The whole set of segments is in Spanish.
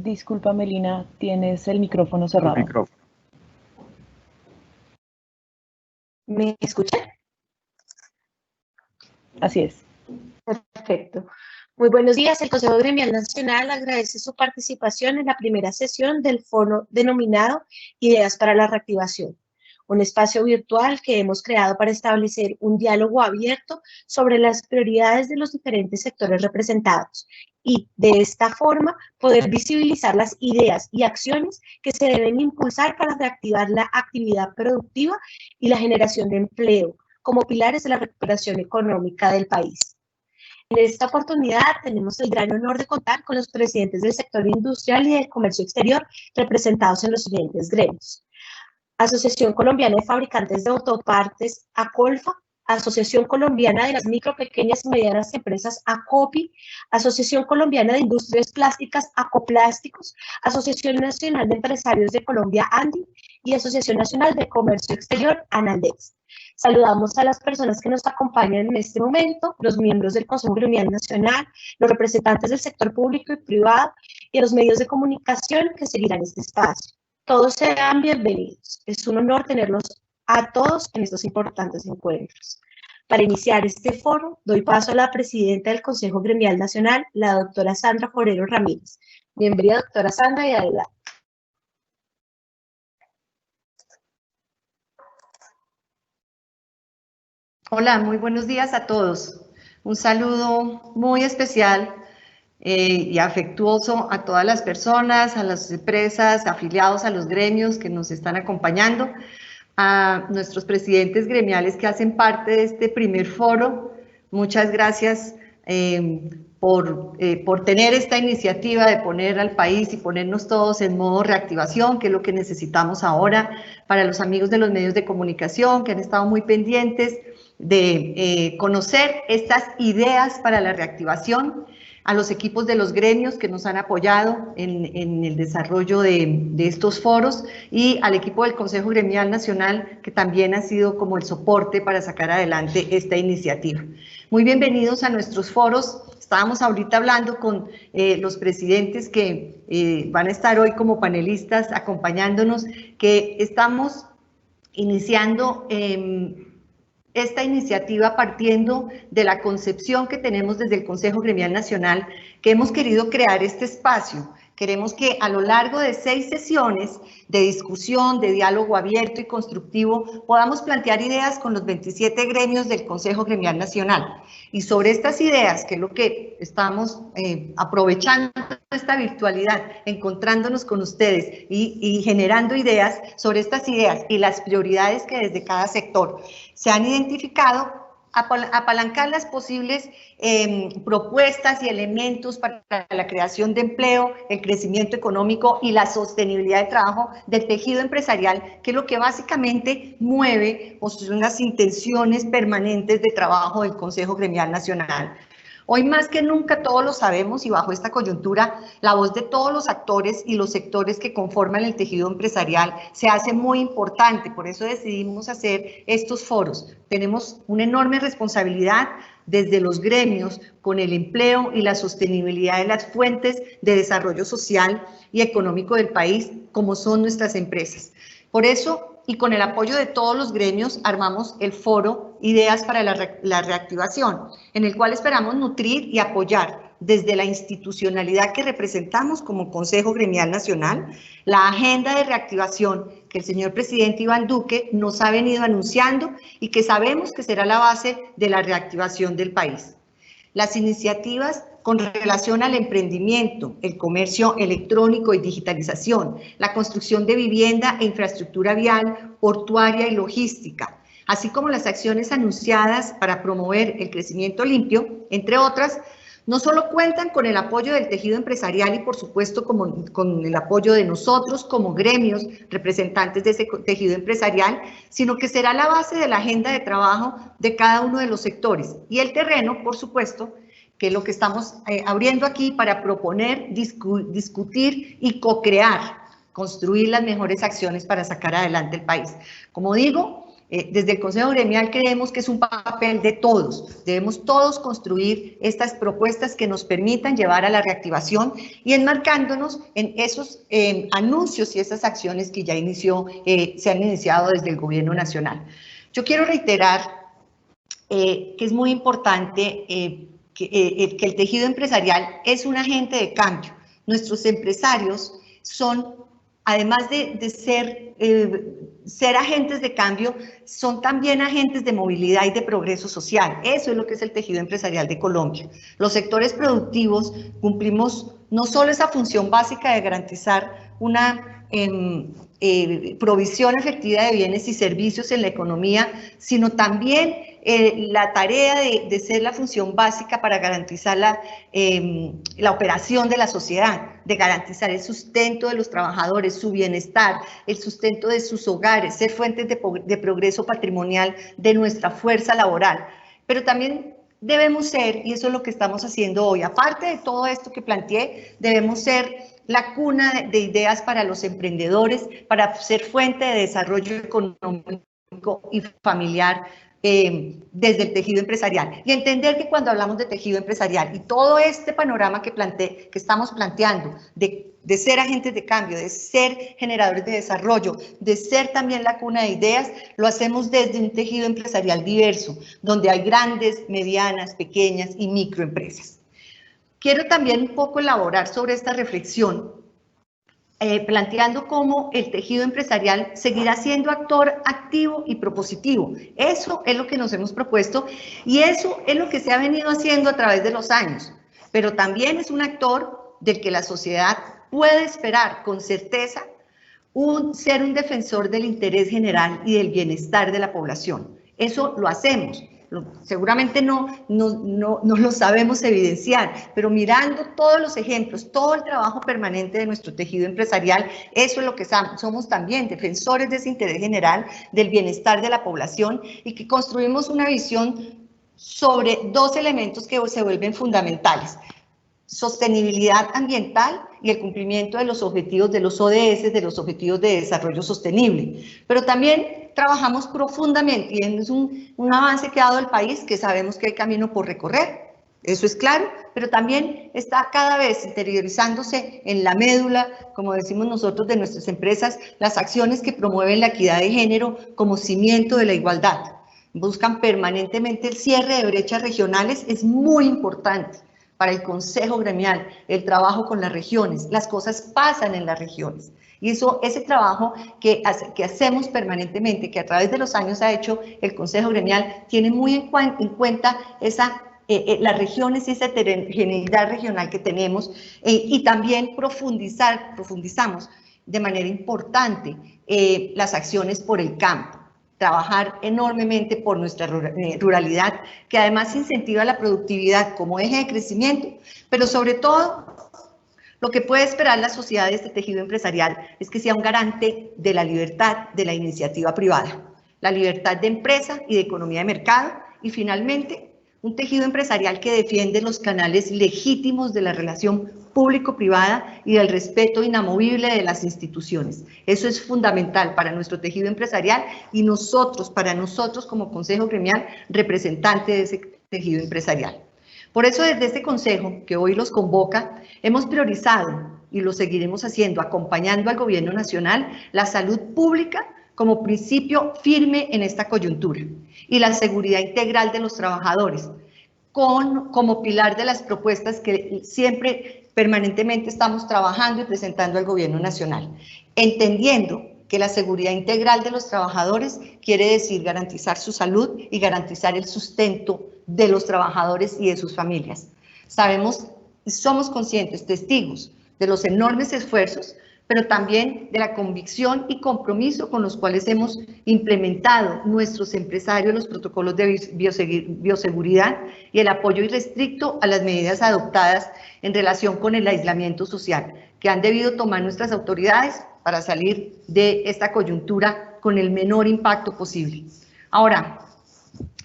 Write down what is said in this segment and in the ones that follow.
Disculpa, Melina, tienes el micrófono El cerrado. micrófono. ¿Me escuchan? Así es. Perfecto. Muy buenos días. El Consejo Gremial Nacional agradece su participación en la primera sesión del foro denominado Ideas para la Reactivación, un espacio virtual que hemos creado para establecer un diálogo abierto sobre las prioridades de los diferentes sectores representados y, de esta forma, poder visibilizar las ideas y acciones que se deben impulsar para reactivar la actividad productiva y la generación de empleo como pilares de la recuperación económica del país. En esta oportunidad tenemos el gran honor de contar con los presidentes del sector industrial y del comercio exterior representados en los siguientes gremios: Asociación Colombiana de Fabricantes de Autopartes, ACOLFA; Asociación Colombiana de las Micro, Pequeñas y Medianas Empresas, ACOPI; Asociación Colombiana de Industrias Plásticas, ACOPLásticos; Asociación Nacional de Empresarios de Colombia, ANDI; y Asociación Nacional de Comercio Exterior, ANALDEX. Saludamos a las personas que nos acompañan en este momento, los miembros del Consejo Gremial Nacional, los representantes del sector público y privado y a los medios de comunicación que seguirán este espacio. Todos sean bienvenidos. Es un honor tenerlos a todos en estos importantes encuentros. Para iniciar este foro, doy paso a la presidenta del Consejo Gremial Nacional, la doctora Sandra Forero Ramírez. Bienvenida, doctora Sandra, y adelante. Hola, muy buenos días a todos. Un saludo muy especial y afectuoso a todas las personas, a las empresas, afiliados a los gremios que nos están acompañando, a nuestros presidentes gremiales que hacen parte de este primer foro. Muchas gracias por tener esta iniciativa de poner al país y ponernos todos en modo reactivación, que es lo que necesitamos ahora. Para los amigos de los medios de comunicación que han estado muy pendientes de conocer estas ideas para la reactivación, a los equipos de los gremios que nos han apoyado en el desarrollo de estos foros, y al equipo del Consejo Gremial Nacional, que también ha sido como el soporte para sacar adelante esta iniciativa. Muy bienvenidos a nuestros foros. Estábamos ahorita hablando con los presidentes que van a estar hoy como panelistas acompañándonos, que estamos iniciando esta iniciativa partiendo de la concepción que tenemos desde el Consejo Gremial Nacional, que hemos querido crear este espacio. Queremos que a lo largo de 6 sesiones de discusión, de diálogo abierto y constructivo, podamos plantear ideas con los 27 gremios del Consejo Gremial Nacional. Y sobre estas ideas, que es lo que estamos aprovechando esta virtualidad, encontrándonos con ustedes y generando ideas sobre estas ideas y las prioridades que desde cada sector se han identificado, apalancar las posibles propuestas y elementos para la creación de empleo, el crecimiento económico y la sostenibilidad de trabajo del tejido empresarial, que es lo que básicamente mueve o son las intenciones permanentes de trabajo del Consejo Gremial Nacional. Hoy más que nunca todos lo sabemos, y bajo esta coyuntura la voz de todos los actores y los sectores que conforman el tejido empresarial se hace muy importante. Por eso decidimos hacer estos foros. Tenemos una enorme responsabilidad desde los gremios con el empleo y la sostenibilidad de las fuentes de desarrollo social y económico del país, como son nuestras empresas. Por eso, y con el apoyo de todos los gremios, armamos el foro Ideas para la Reactivación, en el cual esperamos nutrir y apoyar desde la institucionalidad que representamos como Consejo Gremial Nacional, la agenda de reactivación que el señor presidente Iván Duque nos ha venido anunciando y que sabemos que será la base de la reactivación del país. Las iniciativas con relación al emprendimiento, el comercio electrónico y digitalización, la construcción de vivienda e infraestructura vial, portuaria y logística, así como las acciones anunciadas para promover el crecimiento limpio, entre otras, no solo cuentan con el apoyo del tejido empresarial y por supuesto con el apoyo de nosotros como gremios representantes de ese tejido empresarial, sino que será la base de la agenda de trabajo de cada uno de los sectores y el terreno, por supuesto, que es lo que estamos abriendo aquí para proponer, discutir y co-crear, construir las mejores acciones para sacar adelante el país. Como digo, Desde el Consejo Gremial creemos que es un papel de todos. Debemos todos construir estas propuestas que nos permitan llevar a la reactivación y enmarcándonos en esos anuncios y esas acciones que ya se han iniciado desde el Gobierno Nacional. Yo quiero reiterar que es muy importante que el tejido empresarial es un agente de cambio. Nuestros empresarios son, además de ser agentes de cambio, son también agentes de movilidad y de progreso social. Eso es lo que es el tejido empresarial de Colombia. Los sectores productivos cumplimos no solo esa función básica de garantizar una provisión efectiva de bienes y servicios en la economía, sino también la tarea de ser la función básica para garantizar la operación de la sociedad, de garantizar el sustento de los trabajadores, su bienestar, el sustento de sus hogares, ser fuentes de progreso patrimonial de nuestra fuerza laboral. Pero también debemos ser, y eso es lo que estamos haciendo hoy, aparte de todo esto que planteé, debemos ser la cuna de ideas para los emprendedores, para ser fuente de desarrollo económico y familiar desde el tejido empresarial. Y entender que cuando hablamos de tejido empresarial y todo este panorama que estamos planteando, de ser agentes de cambio, de ser generadores de desarrollo, de ser también la cuna de ideas, lo hacemos desde un tejido empresarial diverso, donde hay grandes, medianas, pequeñas y microempresas. Quiero también un poco elaborar sobre esta reflexión, planteando cómo el tejido empresarial seguirá siendo actor activo y propositivo. Eso es lo que nos hemos propuesto y eso es lo que se ha venido haciendo a través de los años, pero también es un actor del que la sociedad puede esperar con certeza ser un defensor del interés general y del bienestar de la población. Eso lo hacemos. Seguramente no lo sabemos evidenciar, pero mirando todos los ejemplos, todo el trabajo permanente de nuestro tejido empresarial, eso es lo que somos también, defensores de ese interés general, del bienestar de la población y que construimos una visión sobre dos elementos que se vuelven fundamentales: sostenibilidad ambiental y el cumplimiento de los objetivos de los ODS, de los Objetivos de Desarrollo Sostenible. Pero también trabajamos profundamente y es un avance que ha dado el país, que sabemos que hay camino por recorrer, eso es claro, pero también está cada vez interiorizándose en la médula, como decimos nosotros, de nuestras empresas, las acciones que promueven la equidad de género como cimiento de la igualdad. Buscan permanentemente el cierre de brechas regionales, es muy importante. Para el Consejo Gremial, el trabajo con las regiones, las cosas pasan en las regiones. Y ese trabajo que hacemos permanentemente, que a través de los años ha hecho el Consejo Gremial, tiene muy en cuenta las regiones y esa heterogeneidad regional que tenemos y también profundizamos de manera importante las acciones por el campo. Trabajar enormemente por nuestra ruralidad, que además incentiva la productividad como eje de crecimiento, pero sobre todo lo que puede esperar la sociedad de este tejido empresarial es que sea un garante de la libertad de la iniciativa privada, la libertad de empresa y de economía de mercado y finalmente un tejido empresarial que defiende los canales legítimos de la relación público-privada y del respeto inamovible de las instituciones. Eso es fundamental para nuestro tejido empresarial y para nosotros como Consejo Gremial, representante de ese tejido empresarial. Por eso desde este Consejo, que hoy los convoca, hemos priorizado, y lo seguiremos haciendo, acompañando al Gobierno Nacional, la salud pública como principio firme en esta coyuntura y la seguridad integral de los trabajadores, como pilar de las propuestas que siempre permanentemente estamos trabajando y presentando al Gobierno Nacional, entendiendo que la seguridad integral de los trabajadores quiere decir garantizar su salud y garantizar el sustento de los trabajadores y de sus familias. Sabemos y somos conscientes, testigos de los enormes esfuerzos, pero también de la convicción y compromiso con los cuales hemos implementado nuestros empresarios los protocolos de bioseguridad y el apoyo irrestricto a las medidas adoptadas en relación con el aislamiento social, que han debido tomar nuestras autoridades para salir de esta coyuntura con el menor impacto posible. Ahora,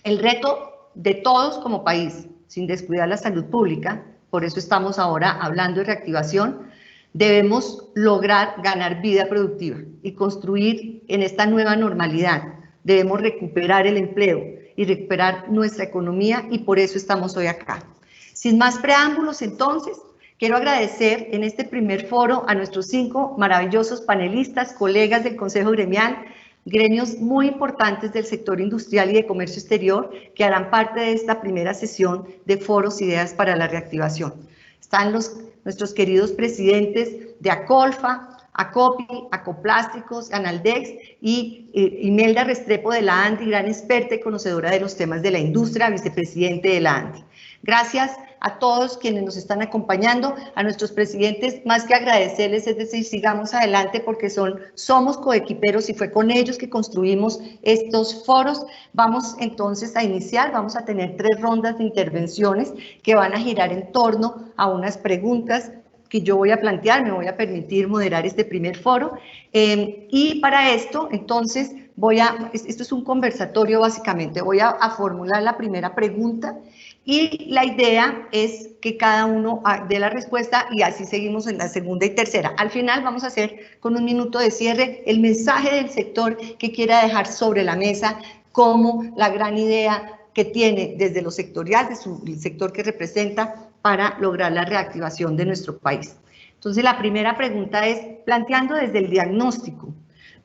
el reto de todos como país, sin descuidar la salud pública, por eso estamos ahora hablando de reactivación, debemos lograr ganar vida productiva y construir en esta nueva normalidad debemos recuperar el empleo y recuperar nuestra economía, y por eso estamos hoy acá. Sin más preámbulos, entonces, quiero agradecer en este primer foro a nuestros 5 maravillosos panelistas, colegas del Consejo Gremial, gremios muy importantes del sector industrial y de comercio exterior, que harán parte de esta primera sesión de Foros Ideas para la Reactivación. Están nuestros queridos presidentes de Acolfa, Acopi, Acoplásticos, Analdex y Imelda Restrepo de la ANDI, gran experta y conocedora de los temas de la industria, vicepresidente de la ANDI. Gracias a todos quienes nos están acompañando, a nuestros presidentes, más que agradecerles, es decir, sigamos adelante porque somos coequiperos y fue con ellos que construimos estos foros. Vamos entonces a iniciar, vamos a tener 3 rondas de intervenciones que van a girar en torno a unas preguntas que yo voy a plantear, me voy a permitir moderar este primer foro, y para esto, entonces, esto es un conversatorio básicamente, voy a formular la primera pregunta, y la idea es que cada uno dé la respuesta y así seguimos en la segunda y tercera. Al final vamos a hacer con un minuto de cierre el mensaje del sector que quiera dejar sobre la mesa como la gran idea que tiene desde lo sectorial, el sector que representa, para lograr la reactivación de nuestro país. Entonces, la primera pregunta es, planteando desde el diagnóstico,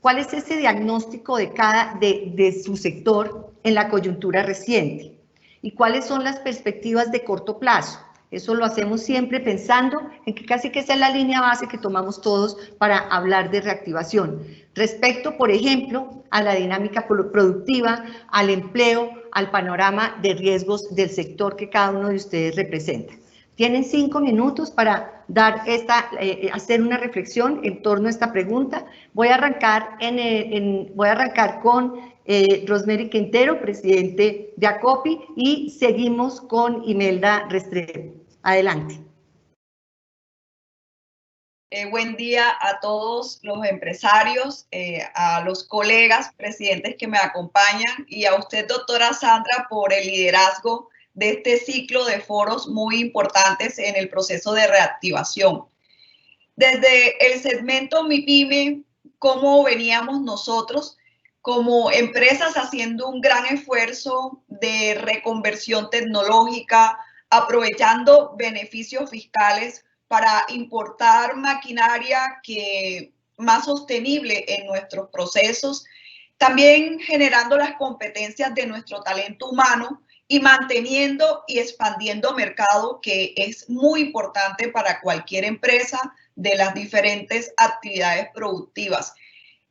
¿cuál es ese diagnóstico de su sector en la coyuntura reciente? ¿Y cuáles son las perspectivas de corto plazo? Eso lo hacemos siempre pensando en que casi que esa es la línea base que tomamos todos para hablar de reactivación. Respecto, por ejemplo, a la dinámica productiva, al empleo, al panorama de riesgos del sector que cada uno de ustedes representa. Tienen 5 minutos para hacer una reflexión en torno a esta pregunta. Voy a arrancar con Rosemary Quintero, presidente de Acopi, y seguimos con Imelda Restrepo. Adelante. Buen día a todos los empresarios, a los colegas presidentes que me acompañan y a usted, doctora Sandra, por el liderazgo de este ciclo de foros muy importantes en el proceso de reactivación. Desde el segmento MIPYME, ¿cómo veníamos nosotros como empresas haciendo un gran esfuerzo de reconversión tecnológica, aprovechando beneficios fiscales para importar maquinaria más sostenible en nuestros procesos, también generando las competencias de nuestro talento humano y manteniendo y expandiendo mercado, que es muy importante para cualquier empresa de las diferentes actividades productivas.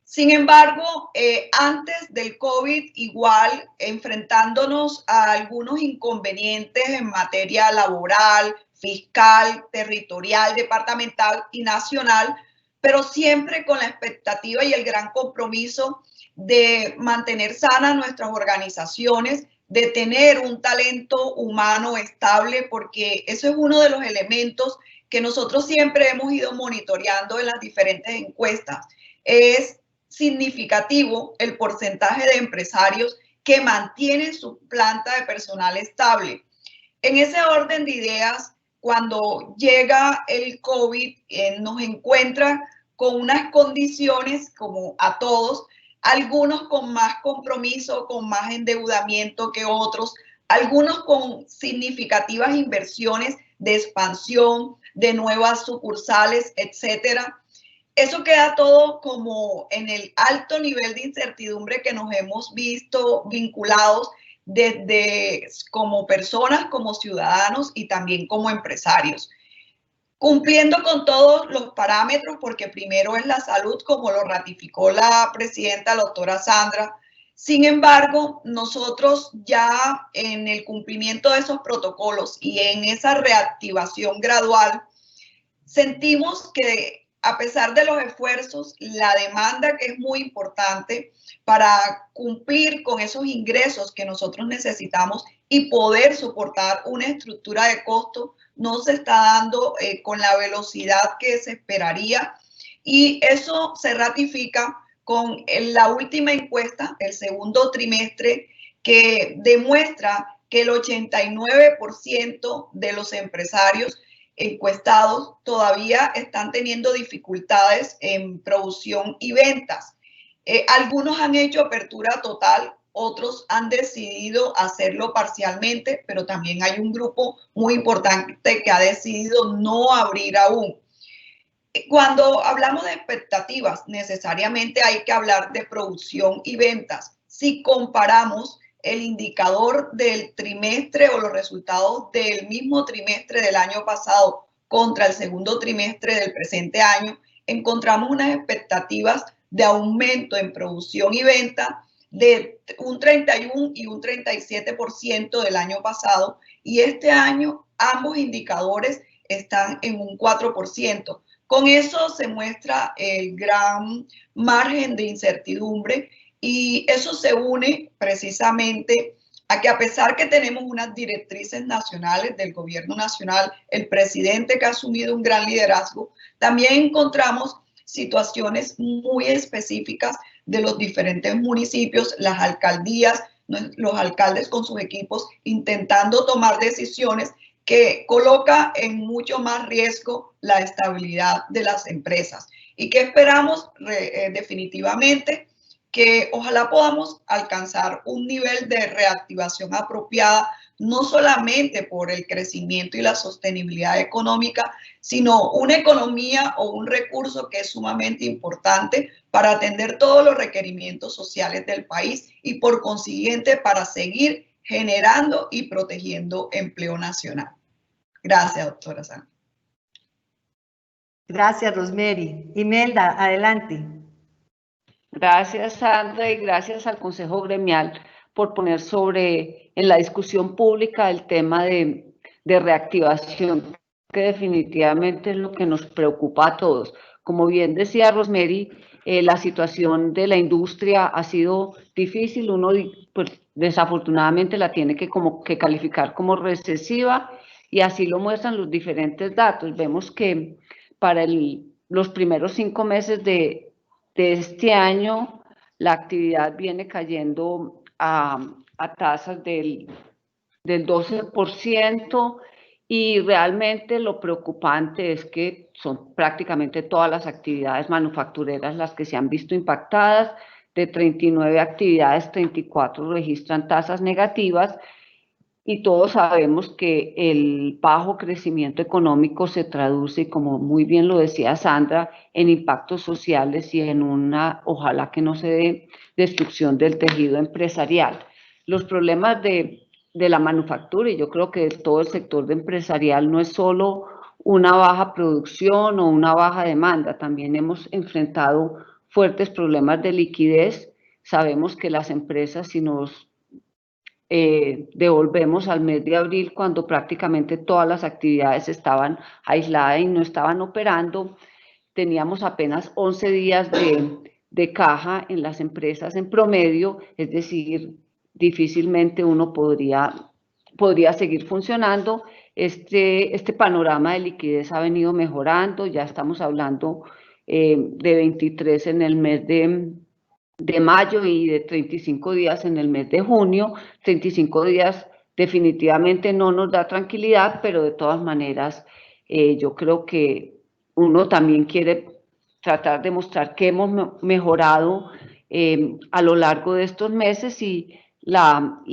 Sin embargo, antes del COVID, igual enfrentándonos a algunos inconvenientes en materia laboral, fiscal, territorial, departamental y nacional, pero siempre con la expectativa y el gran compromiso de mantener sanas nuestras organizaciones, de tener un talento humano estable, porque eso es uno de los elementos que nosotros siempre hemos ido monitoreando en las diferentes encuestas. Es significativo el porcentaje de empresarios que mantienen su planta de personal estable. En ese orden de ideas, cuando llega el COVID, nos encuentra con unas condiciones como a todos, algunos con más compromiso, con más endeudamiento que otros, algunos con significativas inversiones de expansión, de nuevas sucursales, etcétera. Eso queda todo como en el alto nivel de incertidumbre que nos hemos visto vinculados desde como personas, como ciudadanos y también como empresarios. Cumpliendo con todos los parámetros, porque primero es la salud, como lo ratificó la presidenta, la doctora Sandra. Sin embargo, nosotros ya en el cumplimiento de esos protocolos y en esa reactivación gradual, sentimos que a pesar de los esfuerzos, la demanda, que es muy importante para cumplir con esos ingresos que nosotros necesitamos y poder soportar una estructura de costo, no se está dando con la velocidad que se esperaría, y eso se ratifica con la última encuesta, el segundo trimestre, que demuestra que el 89% de los empresarios encuestados todavía están teniendo dificultades en producción y ventas. Algunos han hecho apertura total, otros han decidido hacerlo parcialmente, pero también hay un grupo muy importante que ha decidido no abrir aún. Cuando hablamos de expectativas, necesariamente hay que hablar de producción y ventas. Si comparamos el indicador del trimestre o los resultados del mismo trimestre del año pasado contra el segundo trimestre del presente año, encontramos unas expectativas de aumento en producción y venta de un 31 y un 37% del año pasado, y este año ambos indicadores están en un 4%. Con eso se muestra el gran margen de incertidumbre, y eso se une precisamente a que, a pesar que tenemos unas directrices nacionales del gobierno nacional, el presidente que ha asumido un gran liderazgo, también encontramos situaciones muy específicas de los diferentes municipios, las alcaldías, los alcaldes con sus equipos intentando tomar decisiones que coloca en mucho más riesgo la estabilidad de las empresas. ¿Y qué esperamos? Definitivamente que ojalá podamos alcanzar un nivel de reactivación apropiada, no solamente por el crecimiento y la sostenibilidad económica, sino una economía o un recurso que es sumamente importante para atender todos los requerimientos sociales del país y, por consiguiente, para seguir generando y protegiendo empleo nacional. Gracias, doctora Sandra. Gracias, Rosemary. Imelda, adelante. Gracias, Sandra, y gracias al Consejo Gremial por poner en la discusión pública el tema de reactivación, que definitivamente es lo que nos preocupa a todos. Como bien decía Rosemary, la situación de la industria ha sido difícil. Uno, pues, desafortunadamente la tiene que calificar como recesiva, y así lo muestran los diferentes datos. Vemos que para los primeros 5 meses de este año, la actividad viene cayendo a tasas del 12%, y realmente lo preocupante es que son prácticamente todas las actividades manufactureras las que se han visto impactadas. De 39 actividades, 34 registran tasas negativas, y todos sabemos que el bajo crecimiento económico se traduce, como muy bien lo decía Sandra, en impactos sociales y en una, ojalá que no se dé, destrucción del tejido empresarial. Los problemas de la manufactura, y yo creo que de todo el sector empresarial, no es solo una baja producción o una baja demanda, también hemos enfrentado fuertes problemas de liquidez. Sabemos que las empresas, si nos devolvemos al mes de abril, cuando prácticamente todas las actividades estaban aisladas y no estaban operando, teníamos apenas 11 días de caja en las empresas en promedio, es decir, difícilmente uno podría seguir funcionando. Este panorama de liquidez ha venido mejorando, ya estamos hablando de 23 en el mes de mayo y de 35 días en el mes de junio. 35 días definitivamente no nos da tranquilidad, pero de todas maneras yo creo que uno también quiere tratar de mostrar que hemos mejorado a lo largo de estos meses, y la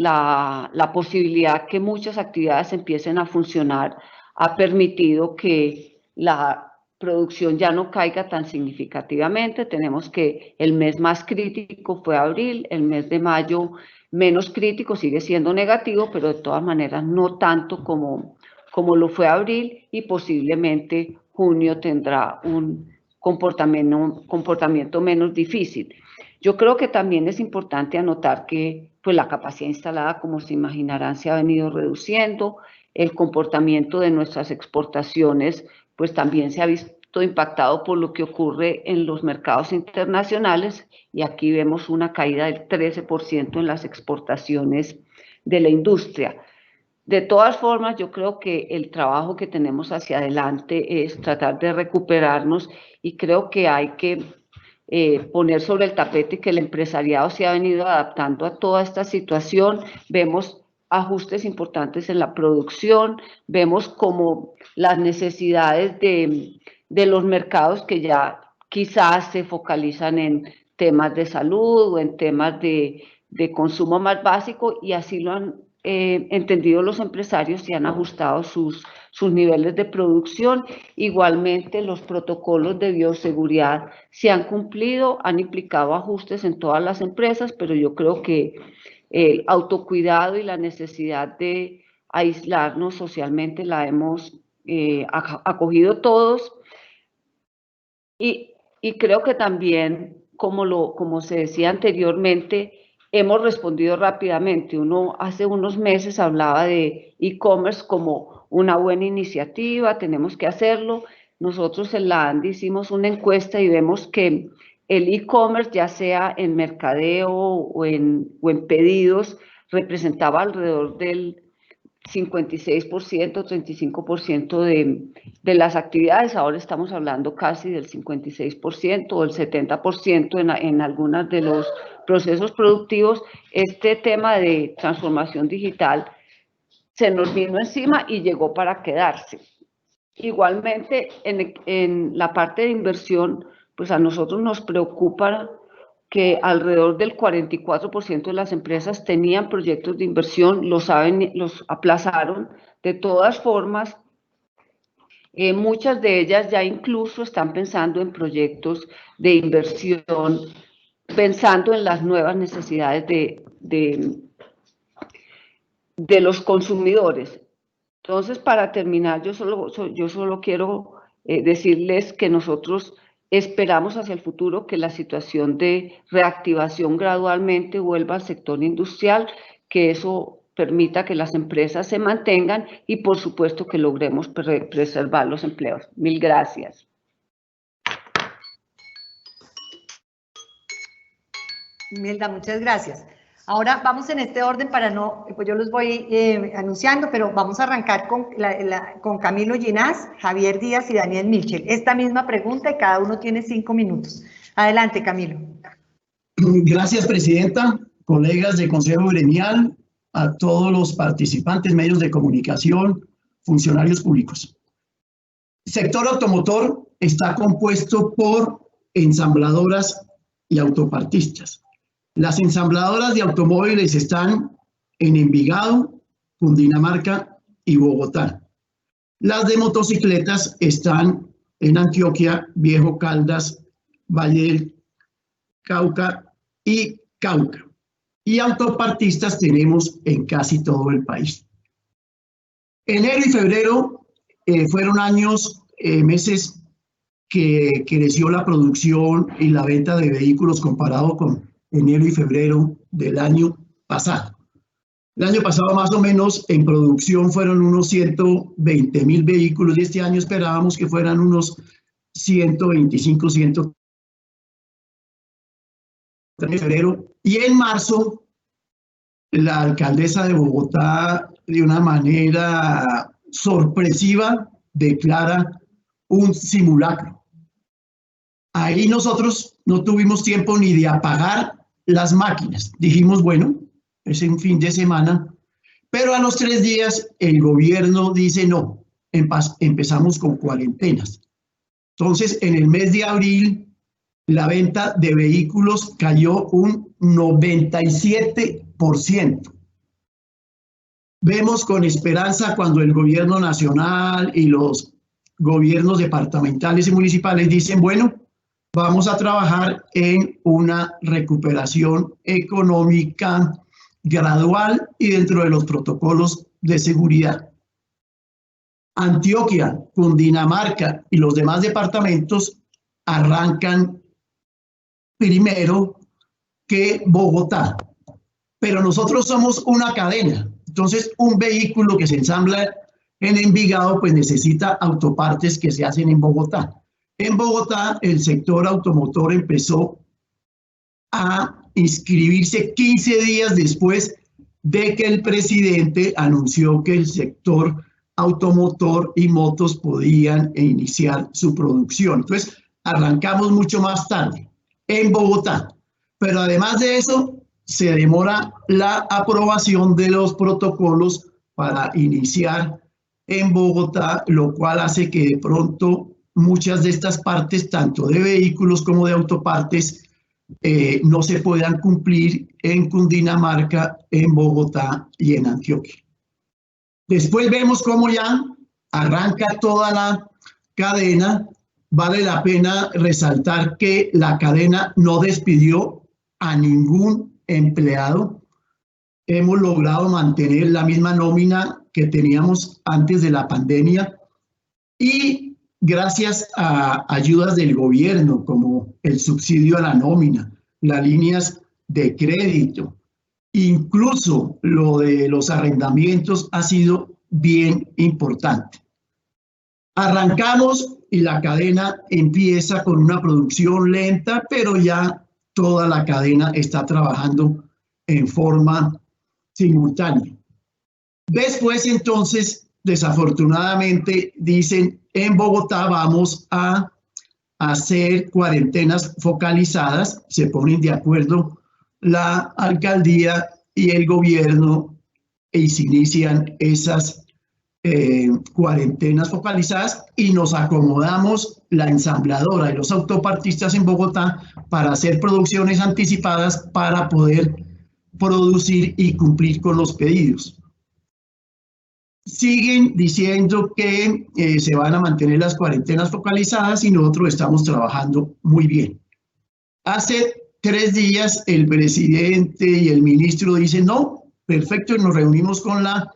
posibilidad que muchas actividades empiecen a funcionar ha permitido que la producción ya no caiga tan significativamente. Tenemos que el mes más crítico fue abril, el mes de mayo menos crítico, sigue siendo negativo, pero de todas maneras no tanto como lo fue abril, y posiblemente junio tendrá un comportamiento menos difícil. Yo creo que también es importante anotar que, pues, la capacidad instalada, como se imaginarán, se ha venido reduciendo. El comportamiento de nuestras exportaciones, pues, también se ha visto impactado por lo que ocurre en los mercados internacionales, y aquí vemos una caída del 13% en las exportaciones de la industria. De todas formas, yo creo que el trabajo que tenemos hacia adelante es tratar de recuperarnos, y creo que hay que poner sobre el tapete que el empresariado se ha venido adaptando a toda esta situación. Vemos ajustes importantes en la producción, vemos como las necesidades de los mercados, que ya quizás se focalizan en temas de salud o en temas de consumo más básico, y así lo han entendido los empresarios y han ajustado sus niveles de producción. Igualmente, los protocolos de bioseguridad se han cumplido, han implicado ajustes en todas las empresas, pero yo creo que el autocuidado y la necesidad de aislarnos socialmente la hemos acogido todos, y creo que también, como se decía anteriormente, hemos respondido rápidamente. Uno hace unos meses hablaba de e-commerce como una buena iniciativa, tenemos que hacerlo. Nosotros en la ANDI hicimos una encuesta y vemos que el e-commerce, ya sea en mercadeo o en pedidos, representaba alrededor del 56%, 35% de las actividades. Ahora estamos hablando casi del 56% o el 70% en algunos de los procesos productivos. Este tema de transformación digital se nos vino encima y llegó para quedarse. Igualmente, en la parte de inversión, pues a nosotros nos preocupa que alrededor del 44% de las empresas tenían proyectos de inversión, los aplazaron. De todas formas, muchas de ellas ya incluso están pensando en proyectos de inversión, pensando en las nuevas necesidades de los consumidores. Entonces, para terminar, yo solo quiero decirles que nosotros esperamos hacia el futuro que la situación de reactivación gradualmente vuelva al sector industrial, que eso permita que las empresas se mantengan y, por supuesto, que logremos preservar los empleos. Mil gracias. Imelda, muchas gracias. Ahora vamos en este orden para no, pues yo los voy anunciando, pero vamos a arrancar con Camilo Ginás, Javier Díaz y Daniel Mitchell. Esta misma pregunta y cada uno tiene 5 minutos. Adelante, Camilo. Gracias, presidenta, colegas de Consejo Gremial, a todos los participantes, medios de comunicación, funcionarios públicos. El sector automotor está compuesto por ensambladoras y autopartistas. Las ensambladoras de automóviles están en Envigado, Cundinamarca y Bogotá. Las de motocicletas están en Antioquia, Viejo Caldas, Valle del Cauca y Cauca. Y autopartistas tenemos en casi todo el país. Enero y febrero fueron meses que creció la producción y la venta de vehículos comparado con enero y febrero del año pasado. El año pasado más o menos en producción fueron unos 120.000 vehículos y este año esperábamos que fueran unos 125, 130 en febrero. Y en marzo la alcaldesa de Bogotá, de una manera sorpresiva, declara un simulacro. Ahí nosotros no tuvimos tiempo ni de apagar las máquinas. Dijimos, bueno, es un fin de semana, pero a los 3 días el gobierno dice no, empezamos con cuarentenas. Entonces, en el mes de abril, la venta de vehículos cayó un 97%. Vemos con esperanza cuando el gobierno nacional y los gobiernos departamentales y municipales dicen, bueno, vamos a trabajar en una recuperación económica gradual y dentro de los protocolos de seguridad. Antioquia, Cundinamarca y los demás departamentos arrancan primero que Bogotá, pero nosotros somos una cadena. Entonces, un vehículo que se ensambla en Envigado, pues necesita autopartes que se hacen en Bogotá. En Bogotá, el sector automotor empezó a inscribirse 15 días después de que el presidente anunció que el sector automotor y motos podían iniciar su producción. Entonces, arrancamos mucho más tarde en Bogotá. Pero además de eso, se demora la aprobación de los protocolos para iniciar en Bogotá, lo cual hace que de pronto muchas de estas partes, tanto de vehículos como de autopartes, no se puedan cumplir en Cundinamarca, en Bogotá y en Antioquia. Después vemos cómo ya arranca toda la cadena. Vale la pena resaltar que la cadena no despidió a ningún empleado. Hemos logrado mantener la misma nómina que teníamos antes de la pandemia y gracias a ayudas del gobierno como el subsidio a la nómina, las líneas de crédito, incluso lo de los arrendamientos ha sido bien importante. Arrancamos y la cadena empieza con una producción lenta, pero ya toda la cadena está trabajando en forma simultánea. Después, entonces, desafortunadamente, dicen, en Bogotá vamos a hacer cuarentenas focalizadas, se ponen de acuerdo la alcaldía y el gobierno y se inician esas cuarentenas focalizadas y nos acomodamos la ensambladora y los autopartistas en Bogotá para hacer producciones anticipadas para poder producir y cumplir con los pedidos. Siguen diciendo que se van a mantener las cuarentenas focalizadas y nosotros estamos trabajando muy bien. Hace 3 días el presidente y el ministro dicen, no, perfecto, nos reunimos con la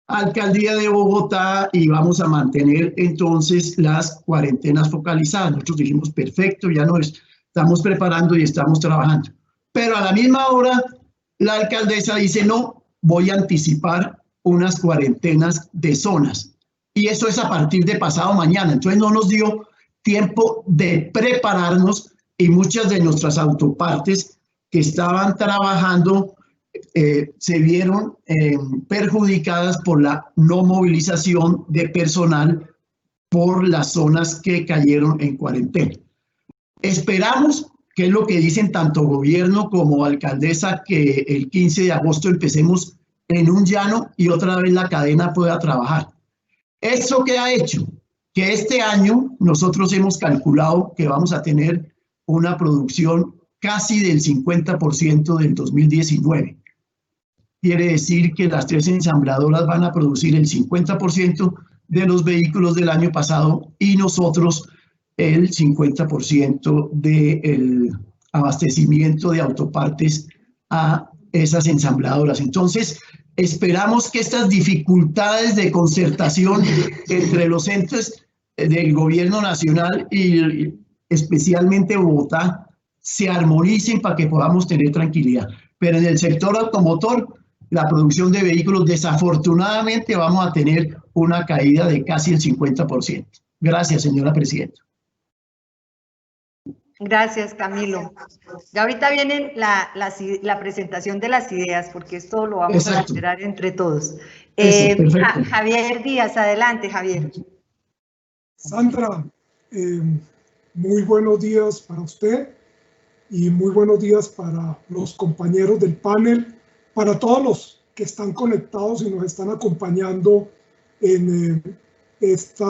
alcaldía de Bogotá y vamos a mantener entonces las cuarentenas focalizadas. Nosotros dijimos, perfecto, ya nos estamos preparando y estamos trabajando. Pero a la misma hora, la alcaldesa dice, no, voy a anticipar unas cuarentenas de zonas. Y eso es a partir de pasado mañana. Entonces no nos dio tiempo de prepararnos y muchas de nuestras autopartes que estaban trabajando se vieron perjudicadas por la no movilización de personal por las zonas que cayeron en cuarentena. Esperamos, que es lo que dicen tanto gobierno como alcaldesa, que el 15 de agosto empecemos en un llano y otra vez la cadena pueda trabajar. ¿Eso qué ha hecho? Que este año nosotros hemos calculado que vamos a tener una producción casi del 50% del 2019. Quiere decir que las 3 ensambladoras van a producir el 50% de los vehículos del año pasado y nosotros el 50% del abastecimiento de autopartes a esas ensambladoras. Entonces, esperamos que estas dificultades de concertación entre los entes del gobierno nacional y especialmente Bogotá se armonicen para que podamos tener tranquilidad. Pero en el sector automotor, la producción de vehículos, desafortunadamente vamos a tener una caída de casi el 50%. Gracias, señora presidenta. Gracias, Camilo. Ya ahorita viene la presentación de las ideas, porque esto lo vamos a esperar entre todos. Javier Díaz, adelante, Javier. Sandra, muy buenos días para usted y muy buenos días para los compañeros del panel, para todos los que están conectados y nos están acompañando en este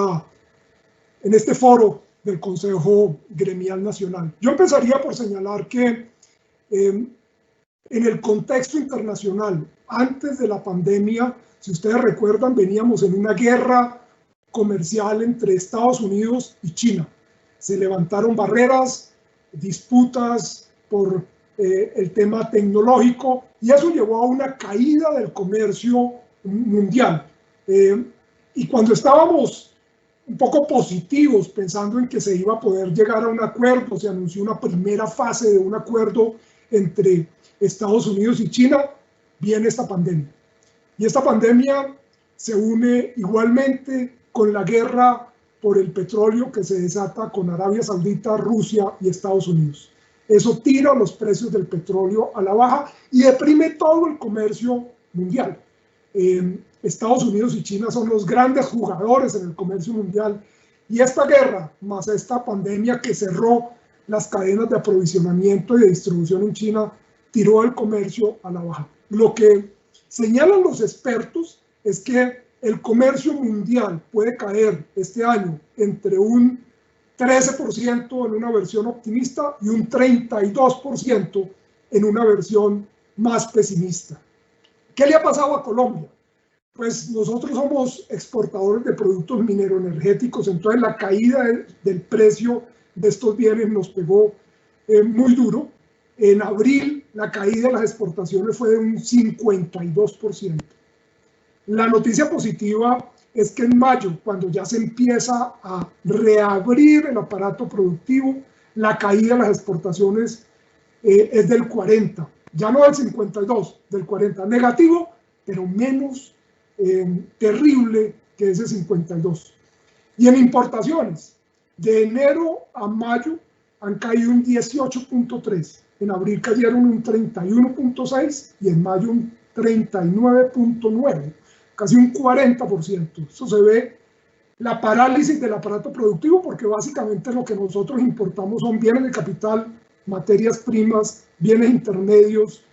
foro del Consejo Gremial Nacional. Yo empezaría por señalar que en el contexto internacional, antes de la pandemia, si ustedes recuerdan, veníamos en una guerra comercial entre Estados Unidos y China. Se levantaron barreras, disputas por el tema tecnológico y eso llevó a una caída del comercio mundial. Y cuando estábamos un poco positivos, pensando en que se iba a poder llegar a un acuerdo, se anunció una primera fase de un acuerdo entre Estados Unidos y China, viene esta pandemia. Y esta pandemia se une igualmente con la guerra por el petróleo que se desata con Arabia Saudita, Rusia y Estados Unidos. Eso tira los precios del petróleo a la baja y deprime todo el comercio mundial. Estados Unidos y China son los grandes jugadores en el comercio mundial y esta guerra, más esta pandemia que cerró las cadenas de aprovisionamiento y de distribución en China, tiró el comercio a la baja. Lo que señalan los expertos es que el comercio mundial puede caer este año entre un 13% en una versión optimista y un 32% en una versión más pesimista. ¿Qué le ha pasado a Colombia? Pues nosotros somos exportadores de productos mineroenergéticos, entonces la caída del precio de estos bienes nos pegó muy duro. En abril la caída de las exportaciones fue de un 52%. La noticia positiva es que en mayo, cuando ya se empieza a reabrir el aparato productivo, la caída de las exportaciones es del 40%, ya no del 52%, del 40%. Negativo, pero menos terrible que ese 52%. Y en importaciones, de enero a mayo han caído un 18.3%, en abril cayeron un 31.6% y en mayo un 39.9%, casi un 40%. Eso se ve la parálisis del aparato productivo, porque básicamente lo que nosotros importamos son bienes de capital, materias primas, bienes intermedios,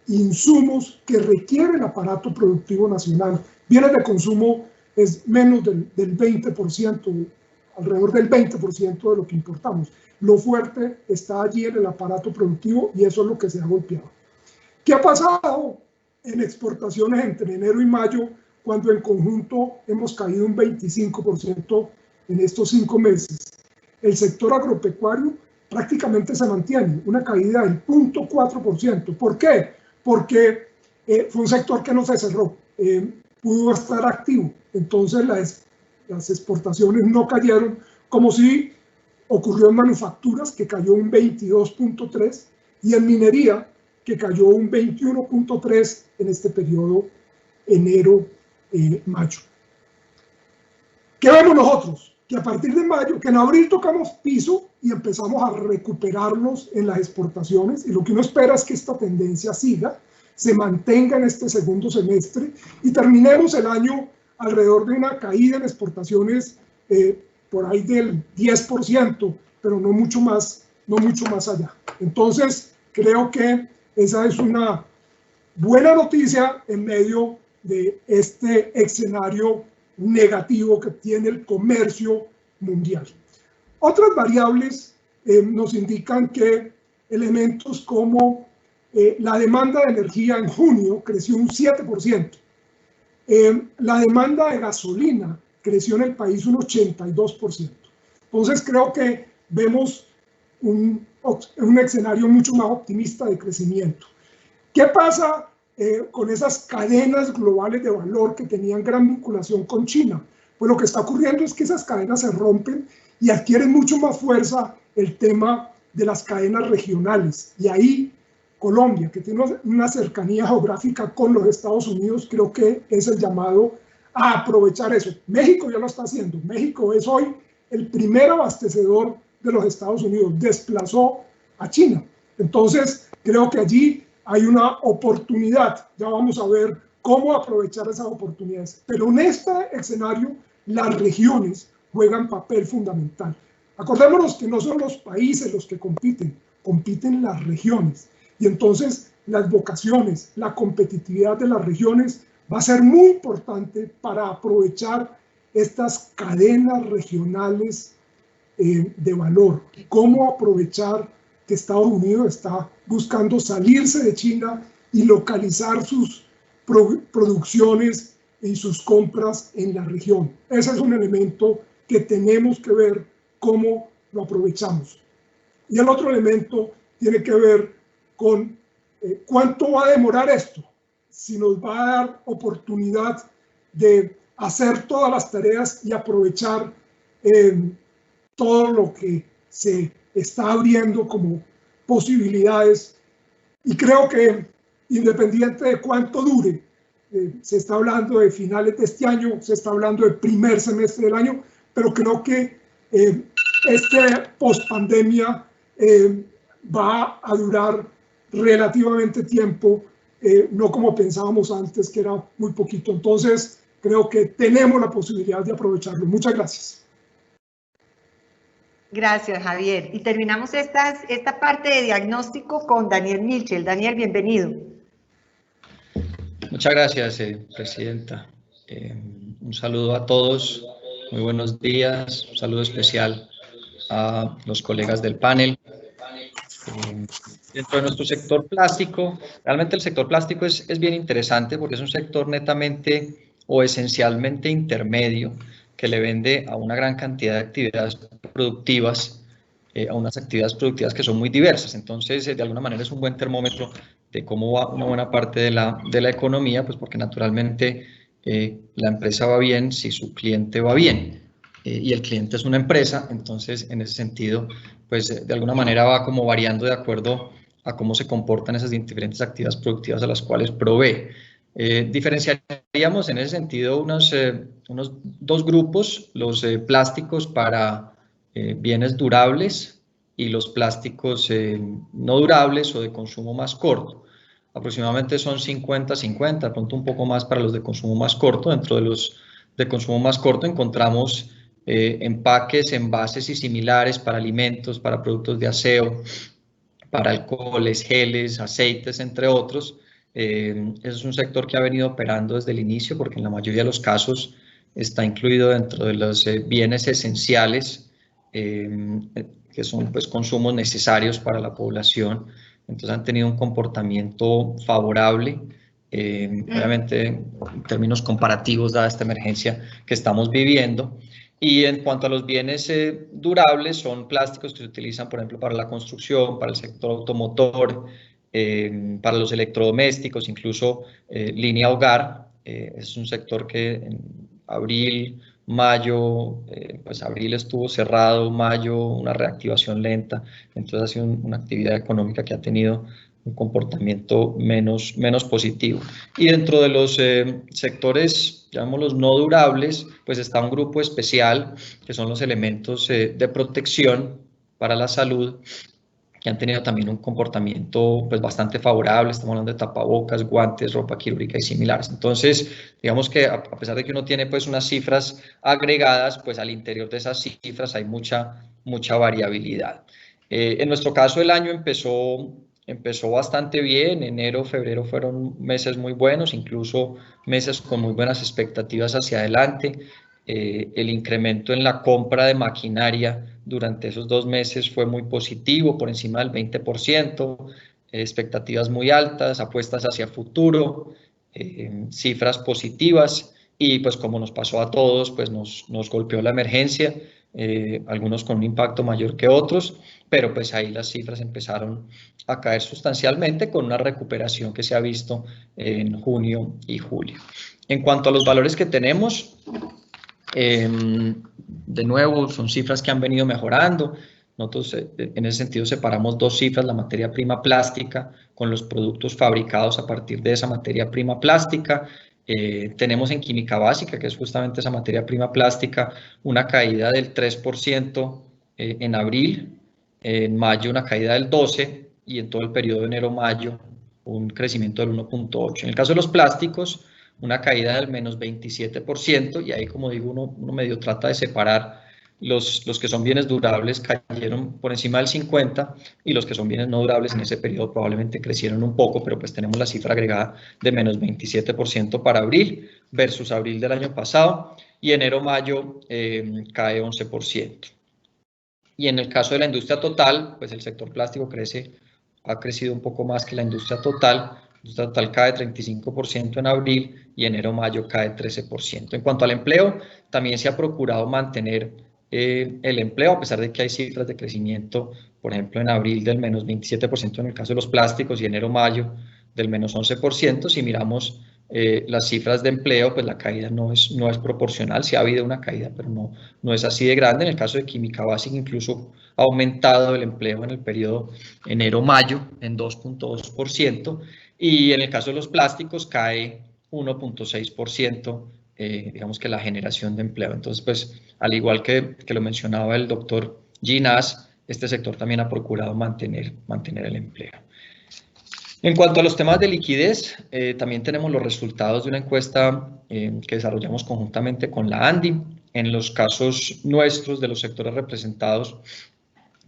insumos que requiere el aparato productivo nacional. Bienes de consumo es menos del 20%, alrededor del 20% de lo que importamos. Lo fuerte está allí en el aparato productivo y eso es lo que se ha golpeado. ¿Qué ha pasado en exportaciones entre enero y mayo, cuando en conjunto hemos caído un 25% en estos 5 meses? El sector agropecuario prácticamente se mantiene, una caída del 0.4%. ¿Por qué? Porque fue un sector que no se cerró, pudo estar activo, entonces las exportaciones no cayeron, como si ocurrió en manufacturas, que cayó un 22.3%, y en minería, que cayó un 21.3% en este periodo enero-mayo. ¿Qué vemos nosotros? Que a partir de mayo, que en abril tocamos piso y empezamos a recuperarnos en las exportaciones, y lo que uno espera es que esta tendencia siga, se mantenga en este segundo semestre y terminemos el año alrededor de una caída en exportaciones por ahí del 10%, pero no mucho más allá. Entonces, creo que esa es una buena noticia en medio de este escenario negativo que tiene el comercio mundial. Otras variables nos indican que elementos como la demanda de energía en junio creció un 7%. La demanda de gasolina creció en el país un 82%. Entonces creo que vemos un escenario mucho más optimista de crecimiento. ¿Qué pasa con esas cadenas globales de valor que tenían gran vinculación con China? Pues lo que está ocurriendo es que esas cadenas se rompen y adquieren mucho más fuerza el tema de las cadenas regionales. Y ahí Colombia, que tiene una cercanía geográfica con los Estados Unidos, creo que es el llamado a aprovechar eso. México ya lo está haciendo. México es hoy el primer abastecedor de los Estados Unidos. Desplazó a China. Entonces, creo que allí hay una oportunidad. Ya vamos a ver cómo aprovechar esas oportunidades. Pero en este escenario, las regiones juegan papel fundamental. Acordémonos que no son los países los que compiten las regiones. Y entonces las vocaciones, la competitividad de las regiones va a ser muy importante para aprovechar estas cadenas regionales de valor. Cómo aprovechar que Estados Unidos está buscando salirse de China y localizar sus producciones y sus compras en la región. Ese es un elemento que tenemos que ver cómo lo aprovechamos. Y el otro elemento tiene que ver con cuánto va a demorar esto, si nos va a dar oportunidad de hacer todas las tareas y aprovechar todo lo que se está abriendo como posibilidades. Y creo que independiente de cuánto dure, se está hablando de finales de este año, se está hablando de primer semestre del año, pero creo que este post-pandemia va a durar relativamente tiempo, no como pensábamos antes, que era muy poquito. Entonces, creo que tenemos la posibilidad de aprovecharlo. Muchas gracias. Gracias, Javier. Y terminamos esta parte de diagnóstico con Daniel Milchel. Daniel, bienvenido. Muchas gracias, Presidenta. Un saludo a todos, muy buenos días, un saludo especial a los colegas del panel. Dentro de nuestro sector plástico, realmente el sector plástico es bien interesante porque es un sector netamente o esencialmente intermedio que le vende a una gran cantidad de actividades productivas, a unas actividades productivas que son muy diversas. Entonces, de alguna manera es un buen termómetro de cómo va una buena parte de la economía, pues porque naturalmente la empresa va bien si su cliente va bien. Y el cliente es una empresa, entonces en ese sentido, pues de alguna manera va como variando de acuerdo a cómo se comportan esas diferentes actividades productivas a las cuales provee. Diferenciaríamos en ese sentido unos dos grupos, los plásticos para bienes durables y los plásticos no durables o de consumo más corto. Aproximadamente son 50-50, de pronto un poco más para los de consumo más corto. Dentro de los de consumo más corto encontramos empaques, envases y similares para alimentos, para productos de aseo, para alcoholes, geles, aceites, entre otros. Ese es un sector que ha venido operando desde el inicio porque en la mayoría de los casos está incluido dentro de los bienes esenciales que son pues consumos necesarios para la población. Entonces han tenido un comportamiento favorable. Obviamente en términos comparativos dada esta emergencia que estamos viviendo. Y en cuanto a los bienes durables, son plásticos que se utilizan, por ejemplo, para la construcción, para el sector automotor, para los electrodomésticos, incluso línea hogar. Es un sector que en abril, mayo, pues abril estuvo cerrado, mayo una reactivación lenta, entonces ha sido una actividad económica que ha tenido un comportamiento menos positivo. Y dentro de los sectores, llamémoslos no durables, pues está un grupo especial, que son los elementos de protección para la salud, que han tenido también un comportamiento pues bastante favorable. Estamos hablando de tapabocas, guantes, ropa quirúrgica y similares. Entonces, digamos que a pesar de que uno tiene pues unas cifras agregadas, pues al interior de esas cifras hay mucha variabilidad. En nuestro caso el año empezó bastante bien. Enero, febrero fueron meses muy buenos, incluso meses con muy buenas expectativas hacia adelante. El incremento en la compra de maquinaria durante esos 2 meses fue muy positivo, por encima del 20%, expectativas muy altas, apuestas hacia futuro, cifras positivas, y pues como nos pasó a todos, pues nos golpeó la emergencia, algunos con un impacto mayor que otros, pero pues ahí las cifras empezaron a caer sustancialmente con una recuperación que se ha visto en junio y julio. En cuanto a los valores que tenemos, de nuevo, son cifras que han venido mejorando. Nosotros en ese sentido separamos 2 cifras, la materia prima plástica con los productos fabricados a partir de esa materia prima plástica. Tenemos en química básica, que es justamente esa materia prima plástica, una caída del 3% en abril, en mayo una caída del 12% y en todo el periodo de enero-mayo un crecimiento del 1.8%. En el caso de los plásticos, una caída del menos 27%, y ahí, como digo, uno medio trata de separar los que son bienes durables cayeron por encima del 50% y los que son bienes no durables en ese periodo probablemente crecieron un poco, pero pues tenemos la cifra agregada de menos 27% para abril versus abril del año pasado, y enero-mayo cae 11%. Y en el caso de la industria total, pues el sector plástico ha crecido un poco más que la industria total. La industria total cae 35% en abril y enero-mayo cae 13%. En cuanto al empleo, también se ha procurado mantener el empleo, a pesar de que hay cifras de crecimiento, por ejemplo, en abril del menos 27% en el caso de los plásticos y enero-mayo del menos 11%. Si miramos las cifras de empleo, pues la caída no es proporcional. Sí ha habido una caída, pero no es así de grande. En el caso de química básica, incluso ha aumentado el empleo en el periodo enero-mayo en 2.2%, y en el caso de los plásticos cae 1.6%, digamos que la generación de empleo. Entonces, pues, al igual que lo mencionaba el doctor Ginás, este sector también ha procurado mantener el empleo. En cuanto a los temas de liquidez, también tenemos los resultados de una encuesta que desarrollamos conjuntamente con la ANDI. En los casos nuestros de los sectores representados,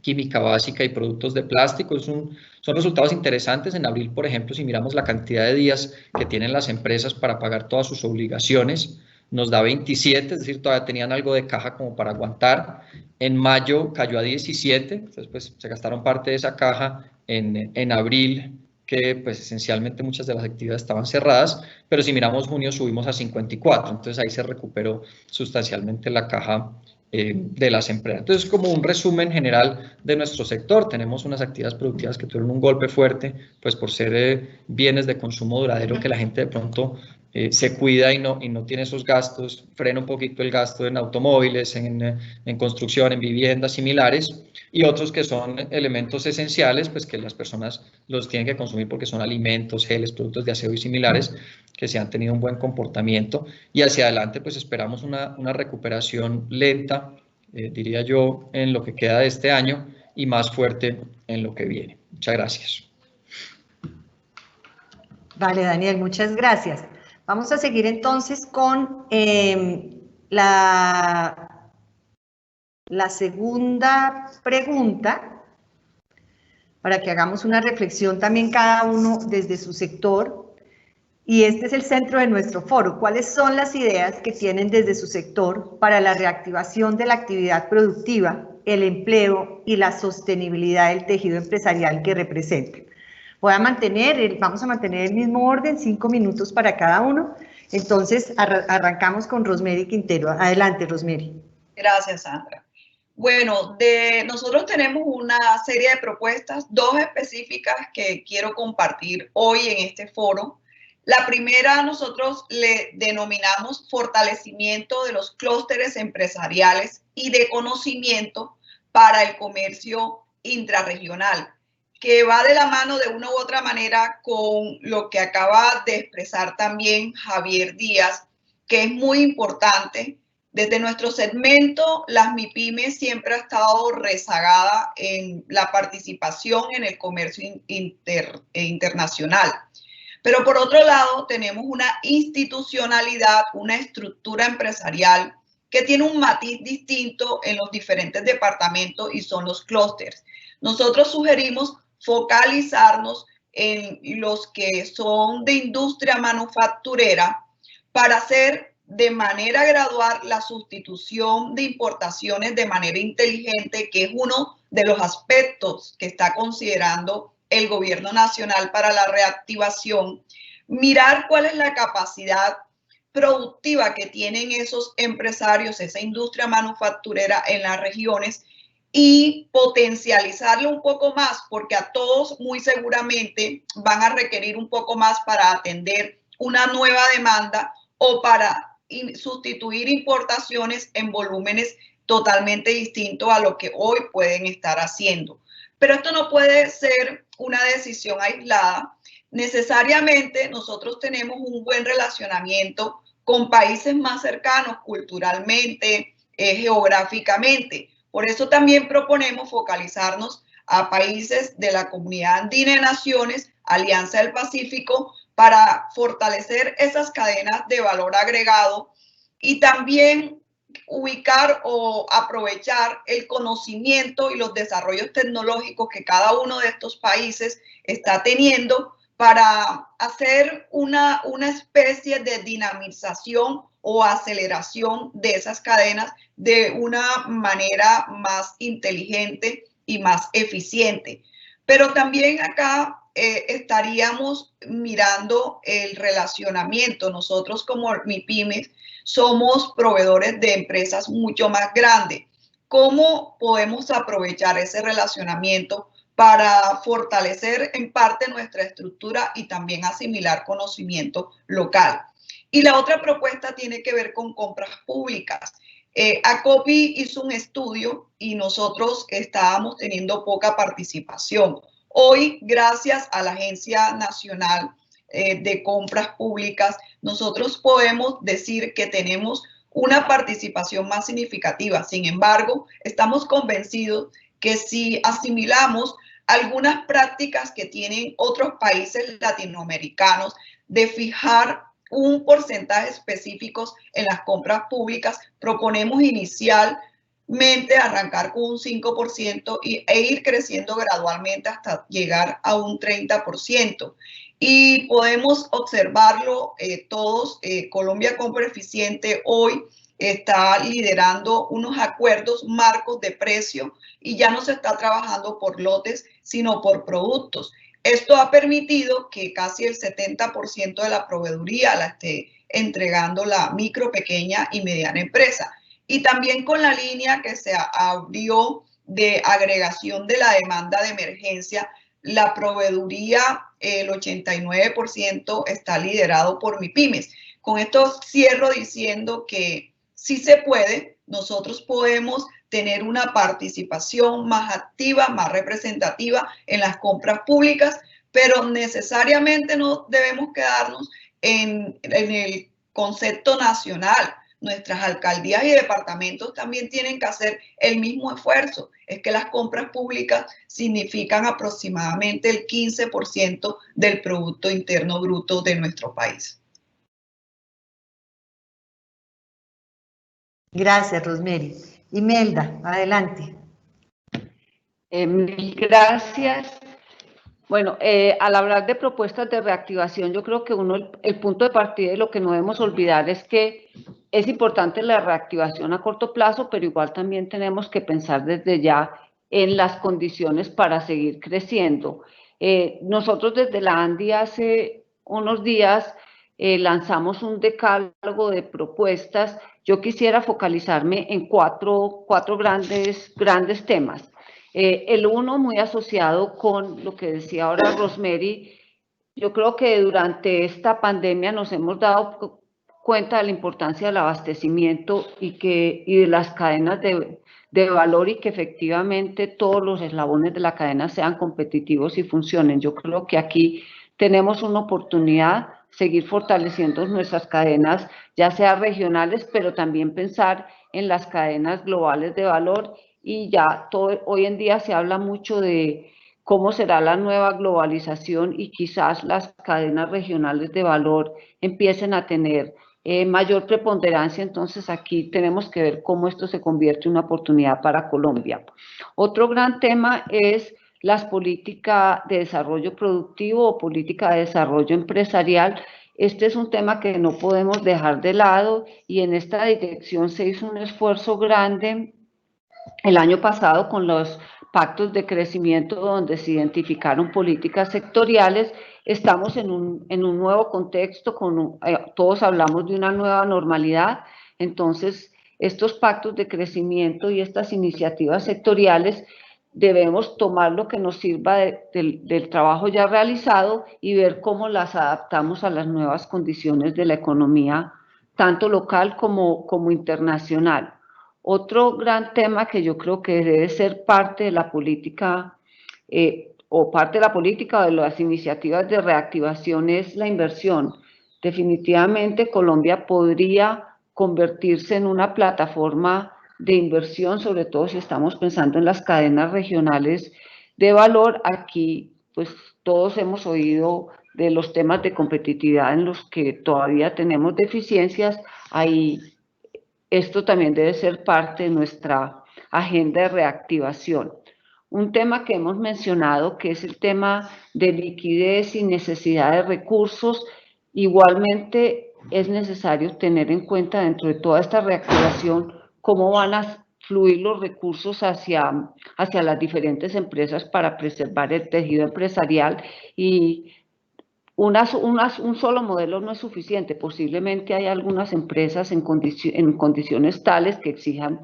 química básica y productos de plástico, son resultados interesantes. En abril, por ejemplo, si miramos la cantidad de días que tienen las empresas para pagar todas sus obligaciones, nos da 27, es decir, todavía tenían algo de caja como para aguantar. En mayo cayó a 17, entonces pues se gastaron parte de esa caja en abril, que pues esencialmente muchas de las actividades estaban cerradas, pero si miramos junio subimos a 54, entonces ahí se recuperó sustancialmente la caja de las empresas. Entonces, como un resumen general de nuestro sector, tenemos unas actividades productivas que tuvieron un golpe fuerte, pues por ser bienes de consumo duradero, que la gente de pronto se cuida y no tiene esos gastos, frena un poquito el gasto en automóviles, en construcción, en viviendas similares, y otros que son elementos esenciales, pues que las personas los tienen que consumir porque son alimentos, geles, productos de aseo y similares, que se han tenido un buen comportamiento, y hacia adelante pues esperamos una recuperación lenta, diría yo, en lo que queda de este año y más fuerte en lo que viene. Muchas gracias. Vale, Daniel, muchas gracias. Vamos a seguir entonces con la segunda pregunta, para que hagamos una reflexión también cada uno desde su sector. Y este es el centro de nuestro foro. ¿Cuáles son las ideas que tienen desde su sector para la reactivación de la actividad productiva, el empleo y la sostenibilidad del tejido empresarial que representan? Vamos a mantener el mismo orden, 5 minutos para cada uno. Entonces, arrancamos con Rosemary Quintero. Adelante, Rosemary. Gracias, Sandra. Bueno, nosotros tenemos una serie de propuestas, 2 específicas que quiero compartir hoy en este foro. La primera nosotros le denominamos fortalecimiento de los clústeres empresariales y de conocimiento para el comercio intrarregional, que va de la mano de una u otra manera con lo que acaba de expresar también Javier Díaz, que es muy importante. Desde nuestro segmento, las MIPYMES siempre ha estado rezagada en la participación en el comercio internacional. Pero por otro lado, tenemos una institucionalidad, una estructura empresarial que tiene un matiz distinto en los diferentes departamentos y son los clústeres. Nosotros sugerimos focalizarnos en los que son de industria manufacturera para hacer de manera gradual la sustitución de importaciones de manera inteligente, que es uno de los aspectos que está considerando el gobierno nacional para la reactivación. Mirar cuál es la capacidad productiva que tienen esos empresarios, esa industria manufacturera en las regiones, y potencializarlo un poco más, porque a todos muy seguramente van a requerir un poco más para atender una nueva demanda o para sustituir importaciones en volúmenes totalmente distintos a lo que hoy pueden estar haciendo. Pero esto no puede ser una decisión aislada. Necesariamente nosotros tenemos un buen relacionamiento con países más cercanos culturalmente, geográficamente. Por eso también proponemos focalizarnos a países de la Comunidad Andina de Naciones, Alianza del Pacífico, para fortalecer esas cadenas de valor agregado y también ubicar o aprovechar el conocimiento y los desarrollos tecnológicos que cada uno de estos países está teniendo para hacer una especie de dinamización o aceleración de esas cadenas de una manera más inteligente y más eficiente. Pero también acá estaríamos mirando el relacionamiento. Nosotros como MIPYMES somos proveedores de empresas mucho más grandes. ¿Cómo podemos aprovechar ese relacionamiento para fortalecer en parte nuestra estructura y también asimilar conocimiento local? Y la otra propuesta tiene que ver con compras públicas. ACOPI hizo un estudio y nosotros estábamos teniendo poca participación. Hoy, gracias a la Agencia Nacional de Compras Públicas, nosotros podemos decir que tenemos una participación más significativa. Sin embargo, estamos convencidos que si asimilamos algunas prácticas que tienen otros países latinoamericanos de fijar un porcentaje específico en las compras públicas, proponemos inicialmente arrancar con un 5% e ir creciendo gradualmente hasta llegar a un 30%. Y podemos observarlo todos. Colombia Compra Eficiente hoy está liderando unos acuerdos marcos de precio y ya no se está trabajando por lotes, sino por productos. Esto ha permitido que casi el 70% de la proveeduría la esté entregando la micro, pequeña y mediana empresa. Y también con la línea que se abrió de agregación de la demanda de emergencia, la proveeduría, el 89% está liderado por MIPYMES. Con esto cierro diciendo que sí se puede, nosotros podemos tener una participación más activa, más representativa en las compras públicas, pero necesariamente no debemos quedarnos en el concepto nacional. Nuestras alcaldías y departamentos también tienen que hacer el mismo esfuerzo. Es que las compras públicas significan aproximadamente el 15% del Producto Interno Bruto de nuestro país. Gracias, Rosemary. Imelda, adelante. Mil gracias. Bueno, al hablar de propuestas de reactivación, yo creo que el punto de partida y lo que no debemos olvidar es que es importante la reactivación a corto plazo, pero igual también tenemos que pensar desde ya en las condiciones para seguir creciendo. Nosotros desde la ANDI hace unos días lanzamos un decálogo de propuestas. Yo quisiera focalizarme en cuatro grandes temas. El uno muy asociado con lo que decía ahora Rosemary. Yo creo que durante esta pandemia nos hemos dado cuenta de la importancia del abastecimiento y de las cadenas de valor, y que efectivamente todos los eslabones de la cadena sean competitivos y funcionen. Yo creo que aquí tenemos una oportunidad, seguir fortaleciendo nuestras cadenas, ya sea regionales, pero también pensar en las cadenas globales de valor. Y ya hoy en día se habla mucho de cómo será la nueva globalización, y quizás las cadenas regionales de valor empiecen a tener mayor preponderancia. Entonces aquí tenemos que ver cómo esto se convierte en una oportunidad para Colombia. Otro gran tema es las políticas de desarrollo productivo o política de desarrollo empresarial. Este es un tema que no podemos dejar de lado, y en esta dirección se hizo un esfuerzo grande el año pasado con los pactos de crecimiento, donde se identificaron políticas sectoriales. Estamos en un nuevo contexto, todos hablamos de una nueva normalidad. Entonces, estos pactos de crecimiento y estas iniciativas sectoriales debemos tomar lo que nos sirva del trabajo ya realizado y ver cómo las adaptamos a las nuevas condiciones de la economía, tanto local como internacional. Otro gran tema que yo creo que debe ser parte de la política o de las iniciativas de reactivación es la inversión. Definitivamente Colombia podría convertirse en una plataforma de inversión, sobre todo si estamos pensando en las cadenas regionales de valor. Aquí pues todos hemos oído de los temas de competitividad en los que todavía tenemos deficiencias. Ahí esto también debe ser parte de nuestra agenda de reactivación. Un tema que hemos mencionado, que es el tema de liquidez y necesidad de recursos. Igualmente es necesario tener en cuenta dentro de toda esta reactivación cómo van a fluir los recursos hacia las diferentes empresas para preservar el tejido empresarial. Y un solo modelo no es suficiente. Posiblemente hay algunas empresas en condiciones tales que exijan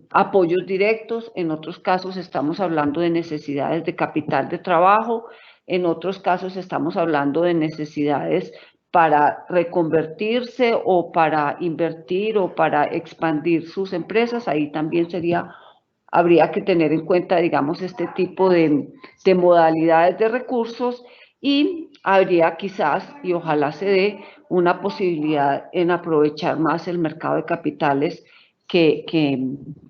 apoyos directos. En otros casos estamos hablando de necesidades de capital de trabajo. En otros casos estamos hablando de necesidades para reconvertirse o para invertir o para expandir sus empresas. Ahí también habría que tener en cuenta, digamos, este tipo de modalidades de recursos. Y habría quizás, y ojalá se dé, una posibilidad en aprovechar más el mercado de capitales que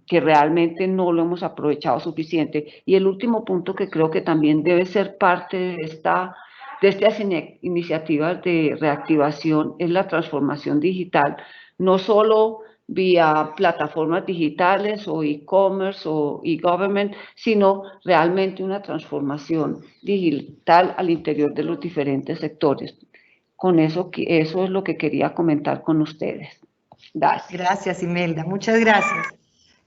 realmente no lo hemos aprovechado suficiente. Y el último punto que creo que también debe ser parte de estas iniciativas de reactivación es la transformación digital, no solo vía plataformas digitales o e-commerce o e-government, sino realmente una transformación digital al interior de los diferentes sectores. Con eso es lo que quería comentar con ustedes. Gracias. Gracias, Imelda. Muchas gracias.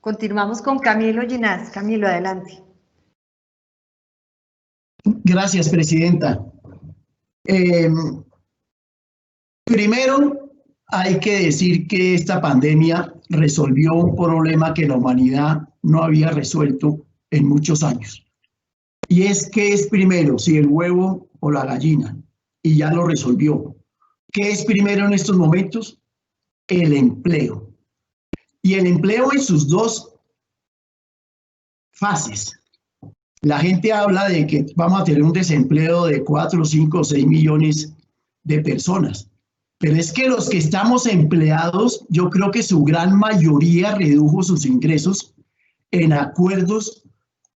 Continuamos con Camilo Ginás. Camilo, adelante. Gracias, presidenta. Primero, hay que decir que esta pandemia resolvió un problema que la humanidad no había resuelto en muchos años. Y es ¿qué es primero, si el huevo o la gallina? Y ya lo resolvió. ¿Qué es primero en estos momentos? El empleo. Y el empleo en sus dos fases. La gente habla de que vamos a tener un desempleo de 4, 5, 6 millones de personas. Pero es que los que estamos empleados, yo creo que su gran mayoría redujo sus ingresos en acuerdos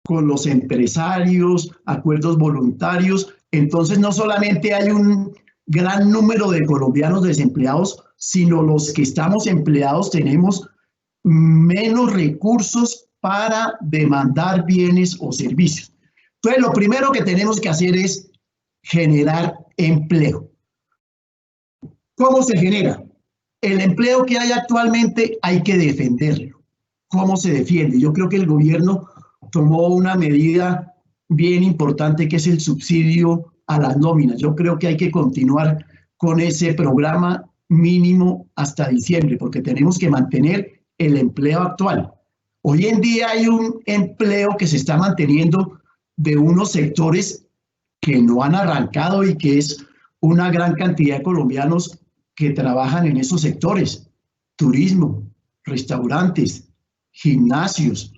con los empresarios, acuerdos voluntarios. Entonces no solamente hay un gran número de colombianos desempleados, sino los que estamos empleados tenemos menos recursos para demandar bienes o servicios. Entonces, lo primero que tenemos que hacer es generar empleo. ¿Cómo se genera? El empleo que hay actualmente hay que defenderlo. ¿Cómo se defiende? Yo creo que el gobierno tomó una medida bien importante que es el subsidio a las nóminas. Yo creo que hay que continuar con ese programa mínimo hasta diciembre, porque tenemos que mantener el empleo actual. Hoy en día hay un empleo que se está manteniendo de unos sectores que no han arrancado y que es una gran cantidad de colombianos que trabajan en esos sectores: turismo, restaurantes, gimnasios,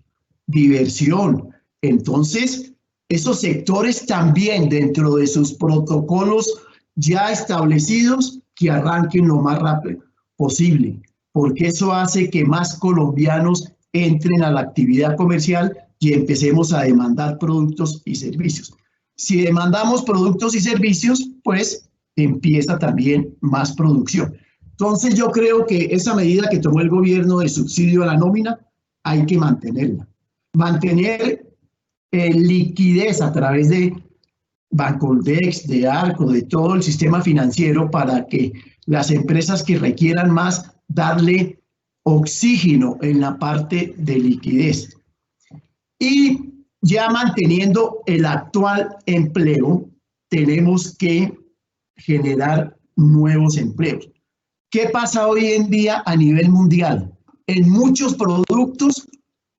diversión. Entonces, esos sectores también, dentro de sus protocolos ya establecidos, que arranquen lo más rápido posible, porque eso hace que más colombianos entren a la actividad comercial y empecemos a demandar productos y servicios. Si demandamos productos y servicios, pues empieza también más producción. Entonces yo creo que esa medida que tomó el gobierno de subsidio a la nómina hay que mantenerla. Mantener liquidez a través de Bancoldex, de Arco, de todo el sistema financiero, para que las empresas que requieran más, darle oxígeno en la parte de liquidez. Y ya manteniendo el actual empleo, tenemos que generar nuevos empleos. ¿Qué pasa hoy en día a nivel mundial? En muchos productos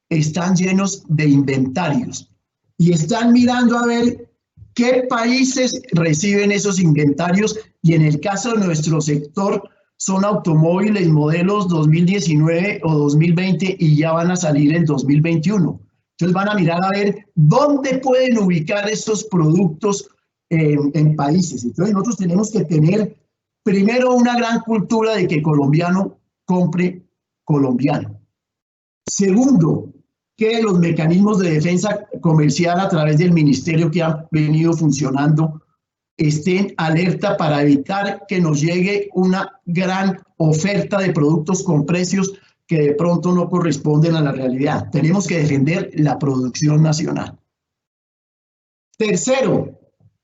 están llenos de inventarios y están mirando a ver qué países reciben esos inventarios, y en el caso de nuestro sector son automóviles modelos 2019 o 2020 y ya van a salir en 2021. Entonces van a mirar a ver dónde pueden ubicar estos productos en países. Entonces nosotros tenemos que tener primero una gran cultura de que colombiano compre colombiano. Segundo, que los mecanismos de defensa comercial a través del ministerio que han venido funcionando estén alerta para evitar que nos llegue una gran oferta de productos con precios que de pronto no corresponden a la realidad. Tenemos que defender la producción nacional. Tercero,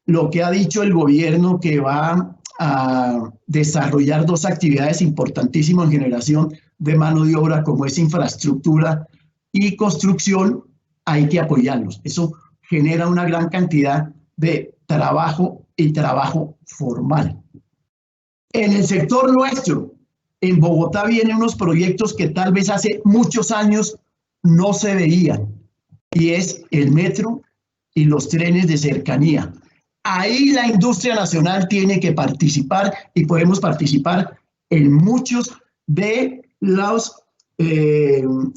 lo que ha dicho el gobierno, que va a desarrollar dos actividades importantísimas en generación de mano de obra, como es infraestructura y construcción, hay que apoyarlos. Eso genera una gran cantidad de trabajo y trabajo formal. En el sector nuestro, en Bogotá vienen unos proyectos que tal vez hace muchos años no se veían, y es el metro y los trenes de cercanía. Ahí la industria nacional tiene que participar, y podemos participar en muchos de los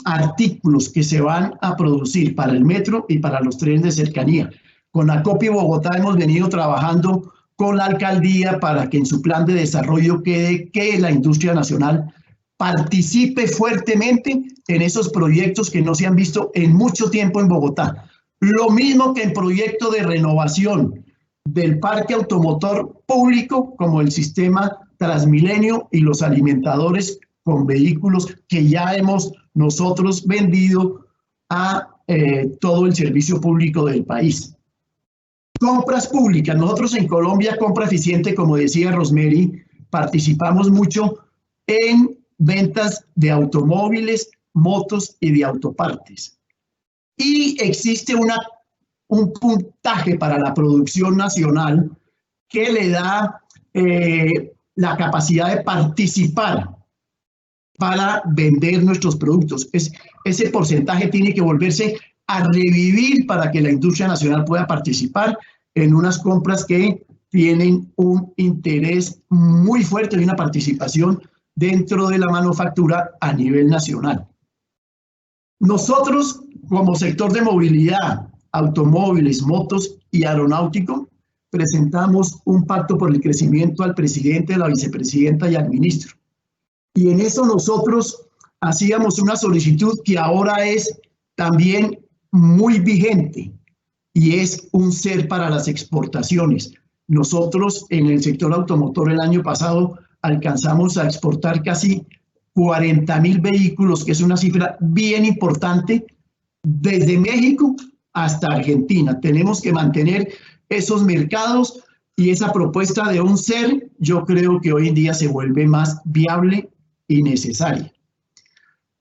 artículos que se van a producir para el metro y para los trenes de cercanía. Con Acopio Bogotá hemos venido trabajando con la alcaldía para que en su plan de desarrollo quede que la industria nacional participe fuertemente en esos proyectos que no se han visto en mucho tiempo en Bogotá. Lo mismo que en proyecto de renovación del parque automotor público, como el sistema Transmilenio y los alimentadores con vehículos que ya hemos nosotros vendido a todo el servicio público del país. Compras públicas. Nosotros en Colombia, Compra Eficiente, como decía Rosemary, participamos mucho en ventas de automóviles, motos y de autopartes. Y existe un puntaje para la producción nacional que le da la capacidad de participar para vender nuestros productos. Ese porcentaje tiene que volverse a revivir para que la industria nacional pueda participar en unas compras que tienen un interés muy fuerte y una participación dentro de la manufactura a nivel nacional. Nosotros, como sector de movilidad, automóviles, motos y aeronáutico, presentamos un pacto por el crecimiento al presidente, a la vicepresidenta y al ministro. Y en eso nosotros hacíamos una solicitud que ahora es también muy vigente, y es un ser para las exportaciones. Nosotros en el sector automotor el año pasado alcanzamos a exportar casi 40.000 vehículos, que es una cifra bien importante, desde México hasta Argentina. Tenemos que mantener esos mercados y esa propuesta de un ser, yo creo que hoy en día se vuelve más viable y necesaria.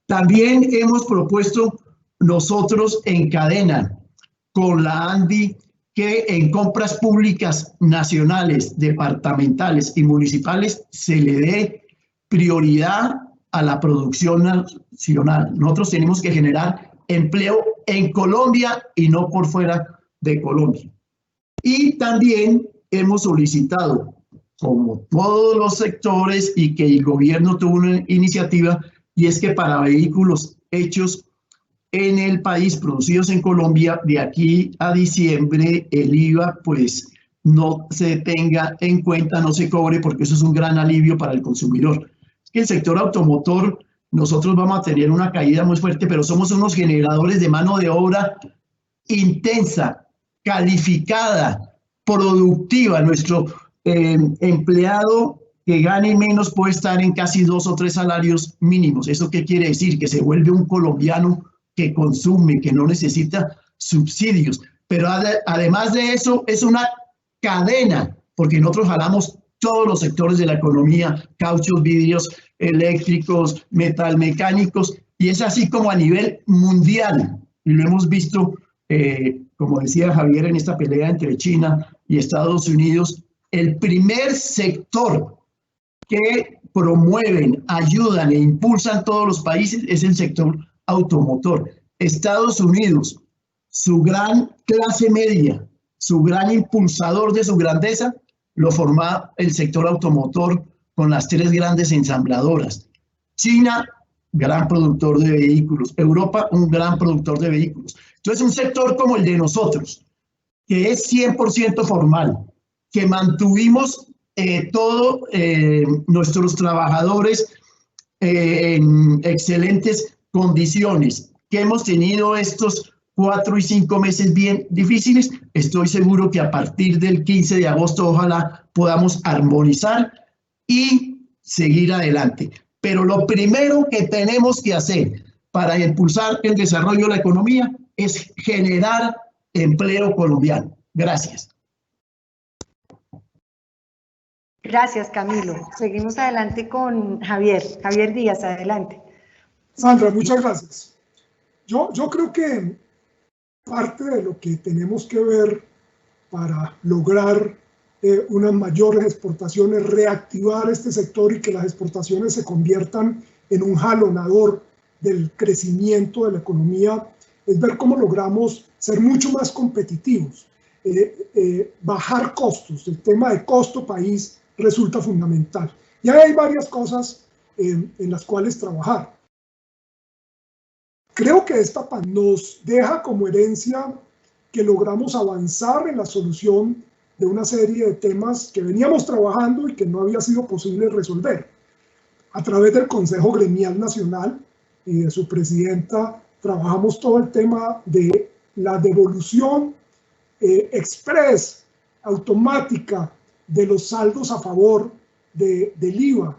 También hemos propuesto nosotros en cadena con la ANDI que en compras públicas nacionales, departamentales y municipales se le dé prioridad a la producción nacional. Nosotros tenemos que generar empleo en Colombia y no por fuera de Colombia. Y también hemos solicitado, como todos los sectores, y que el gobierno tuvo una iniciativa, y es que para vehículos hechos en el país, producidos en Colombia, de aquí a diciembre el IVA pues no se tenga en cuenta, no se cobre, porque eso es un gran alivio para el consumidor. Es que el sector automotor, nosotros vamos a tener una caída muy fuerte, pero somos unos generadores de mano de obra intensa, calificada, productiva. Nuestro empleado que gane menos puede estar en casi 2 o 3 salarios mínimos. ¿Eso qué quiere decir? Que se vuelve un colombiano que consume, que no necesita subsidios. Pero además de eso, es una cadena, porque nosotros jalamos todos los sectores de la economía, cauchos, vidrios, eléctricos, metalmecánicos, y es así como a nivel mundial. Y lo hemos visto, como decía Javier, en esta pelea entre China y Estados Unidos, el primer sector que promueven, ayudan e impulsan todos los países es el sector automotor. Estados Unidos, su gran clase media, su gran impulsador de su grandeza, lo forma el sector automotor con las 3 grandes ensambladoras. China, gran productor de vehículos. Europa, un gran productor de vehículos. Entonces, un sector como el de nosotros, que es 100% formal, que mantuvimos todos nuestros trabajadores en excelentes condiciones, que hemos tenido estos 4 y 5 meses bien difíciles. Estoy seguro que a partir del 15 de agosto ojalá podamos armonizar y seguir adelante. Pero lo primero que tenemos que hacer para impulsar el desarrollo de la economía es generar empleo colombiano. Gracias. Gracias, Camilo. Seguimos adelante con Javier. Javier Díaz, adelante. Sandra, muchas gracias. Yo creo que parte de lo que tenemos que ver para lograr unas mayores exportaciones, reactivar este sector y que las exportaciones se conviertan en un jalonador del crecimiento de la economía, es ver cómo logramos ser mucho más competitivos, bajar costos. El tema de costo país resulta fundamental. Y hay varias cosas en las cuales trabajar. Creo que esta nos deja como herencia que logramos avanzar en la solución de una serie de temas que veníamos trabajando y que no había sido posible resolver. A través del Consejo Gremial Nacional y de su presidenta, trabajamos todo el tema de la devolución express, automática, de los saldos a favor del IVA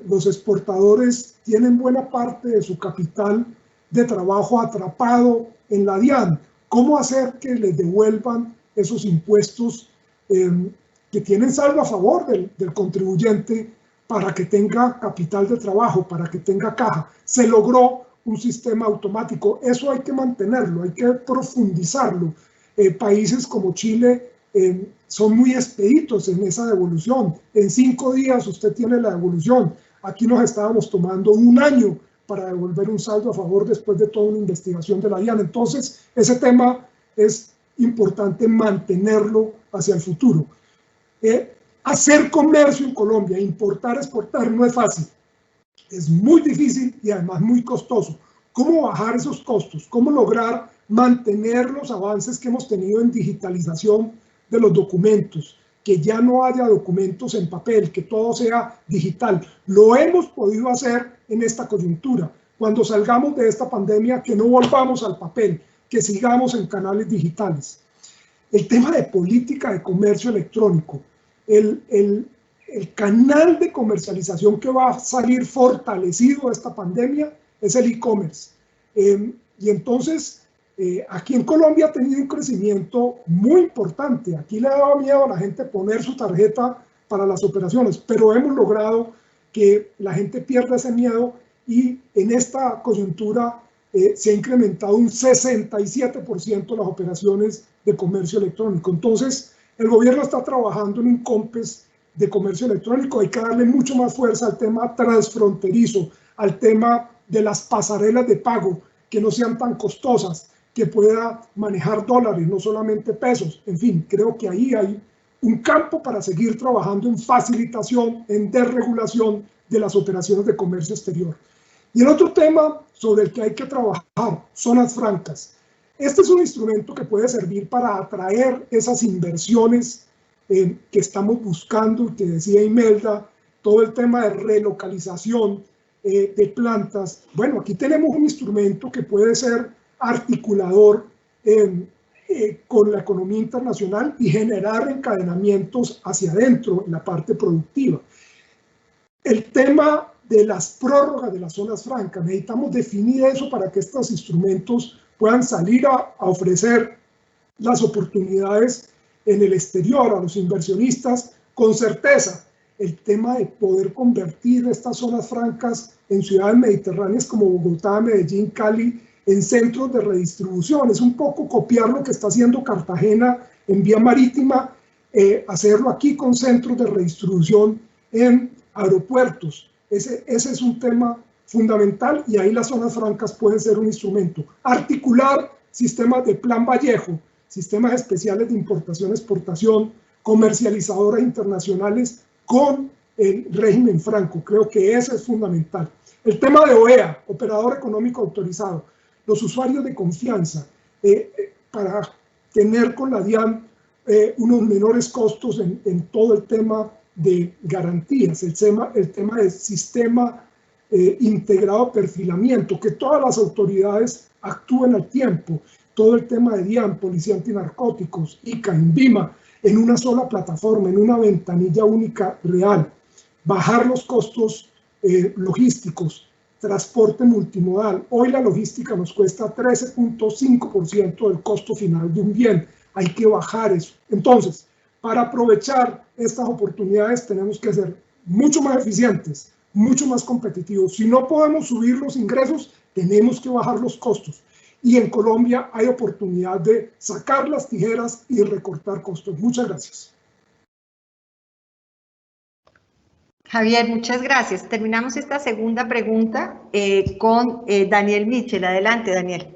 los exportadores tienen buena parte de su capital de trabajo atrapado en la DIAN. ¿Cómo hacer que les devuelvan esos impuestos que tienen saldo a favor del contribuyente para que tenga capital de trabajo, para que tenga caja? Se logró un sistema automático. Eso hay que mantenerlo, hay que profundizarlo. Países como Chile son muy expeditos en esa devolución. En 5 días usted tiene la devolución. Aquí nos estábamos tomando 1 año para devolver un saldo a favor después de toda una investigación de la DIAN. Entonces, ese tema es importante mantenerlo hacia el futuro. Hacer comercio en Colombia, importar, exportar, no es fácil. Es muy difícil y además muy costoso. ¿Cómo bajar esos costos? ¿Cómo lograr mantener los avances que hemos tenido en digitalización de los documentos? Que ya no haya documentos en papel, que todo sea digital. Lo hemos podido hacer en esta coyuntura. Cuando salgamos de esta pandemia, que no volvamos al papel, que sigamos en canales digitales. El tema de política de comercio electrónico. El canal de comercialización que va a salir fortalecido de esta pandemia es el e-commerce. Y entonces, aquí en Colombia ha tenido un crecimiento muy importante. Aquí le ha dado miedo a la gente poner su tarjeta para las operaciones, pero hemos logrado que la gente pierda ese miedo y en esta coyuntura se ha incrementado un 67% las operaciones de comercio electrónico. Entonces, el gobierno está trabajando en un COMPES de comercio electrónico. Hay que darle mucho más fuerza al tema transfronterizo, al tema de las pasarelas de pago, que no sean tan costosas, que pueda manejar dólares, no solamente pesos. En fin, creo que ahí hay un campo para seguir trabajando en facilitación, en desregulación de las operaciones de comercio exterior. Y el otro tema sobre el que hay que trabajar, zonas francas. Este es un instrumento que puede servir para atraer esas inversiones que estamos buscando, que decía Imelda, todo el tema de relocalización de plantas. Bueno, aquí tenemos un instrumento que puede ser articulador con la economía internacional y generar encadenamientos hacia adentro en la parte productiva. El tema de las prórrogas de las zonas francas, necesitamos definir eso para que estos instrumentos puedan salir a ofrecer las oportunidades en el exterior a los inversionistas con certeza. El tema de poder convertir estas zonas francas en ciudades mediterráneas como Bogotá, Medellín, Cali, en centros de redistribución. Es un poco copiar lo que está haciendo Cartagena en vía marítima, hacerlo aquí con centros de redistribución en aeropuertos. Ese es un tema fundamental y ahí las zonas francas pueden ser un instrumento. Articular sistemas de Plan Vallejo, sistemas especiales de importación-exportación, comercializadoras internacionales con el régimen franco. Creo que ese es fundamental. El tema de OEA, Operador Económico Autorizado, los usuarios de confianza, para tener con la DIAN unos menores costos en todo el tema de garantías, el tema del sistema integrado de perfilamiento, que todas las autoridades actúen al tiempo, todo el tema de DIAN, Policía Antinarcóticos, ICA, INVIMA, en una sola plataforma, en una ventanilla única real, bajar los costos logísticos, transporte multimodal. Hoy la logística nos cuesta 13.5% del costo final de un bien. Hay que bajar eso. Entonces, para aprovechar estas oportunidades tenemos que ser mucho más eficientes, mucho más competitivos. Si no podemos subir los ingresos, tenemos que bajar los costos. Y en Colombia hay oportunidad de sacar las tijeras y recortar costos. Muchas gracias. Javier, muchas gracias. Terminamos esta segunda pregunta con Daniel Mitchell. Adelante, Daniel.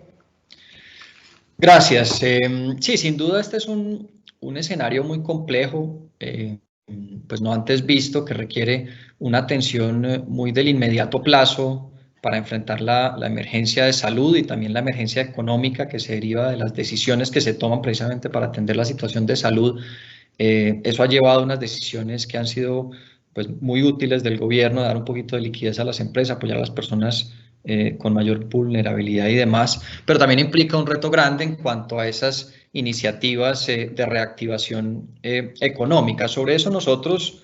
Gracias. Sí, sin duda este es un escenario muy complejo, pues no antes visto, que requiere una atención muy del inmediato plazo para enfrentar la emergencia de salud y también la emergencia económica que se deriva de las decisiones que se toman precisamente para atender la situación de salud. Eso ha llevado a unas decisiones que han sido pues, muy útiles del gobierno, dar un poquito de liquidez a las empresas, apoyar a las personas con mayor vulnerabilidad y demás, pero también implica un reto grande en cuanto a esas iniciativas de reactivación económica. Sobre eso nosotros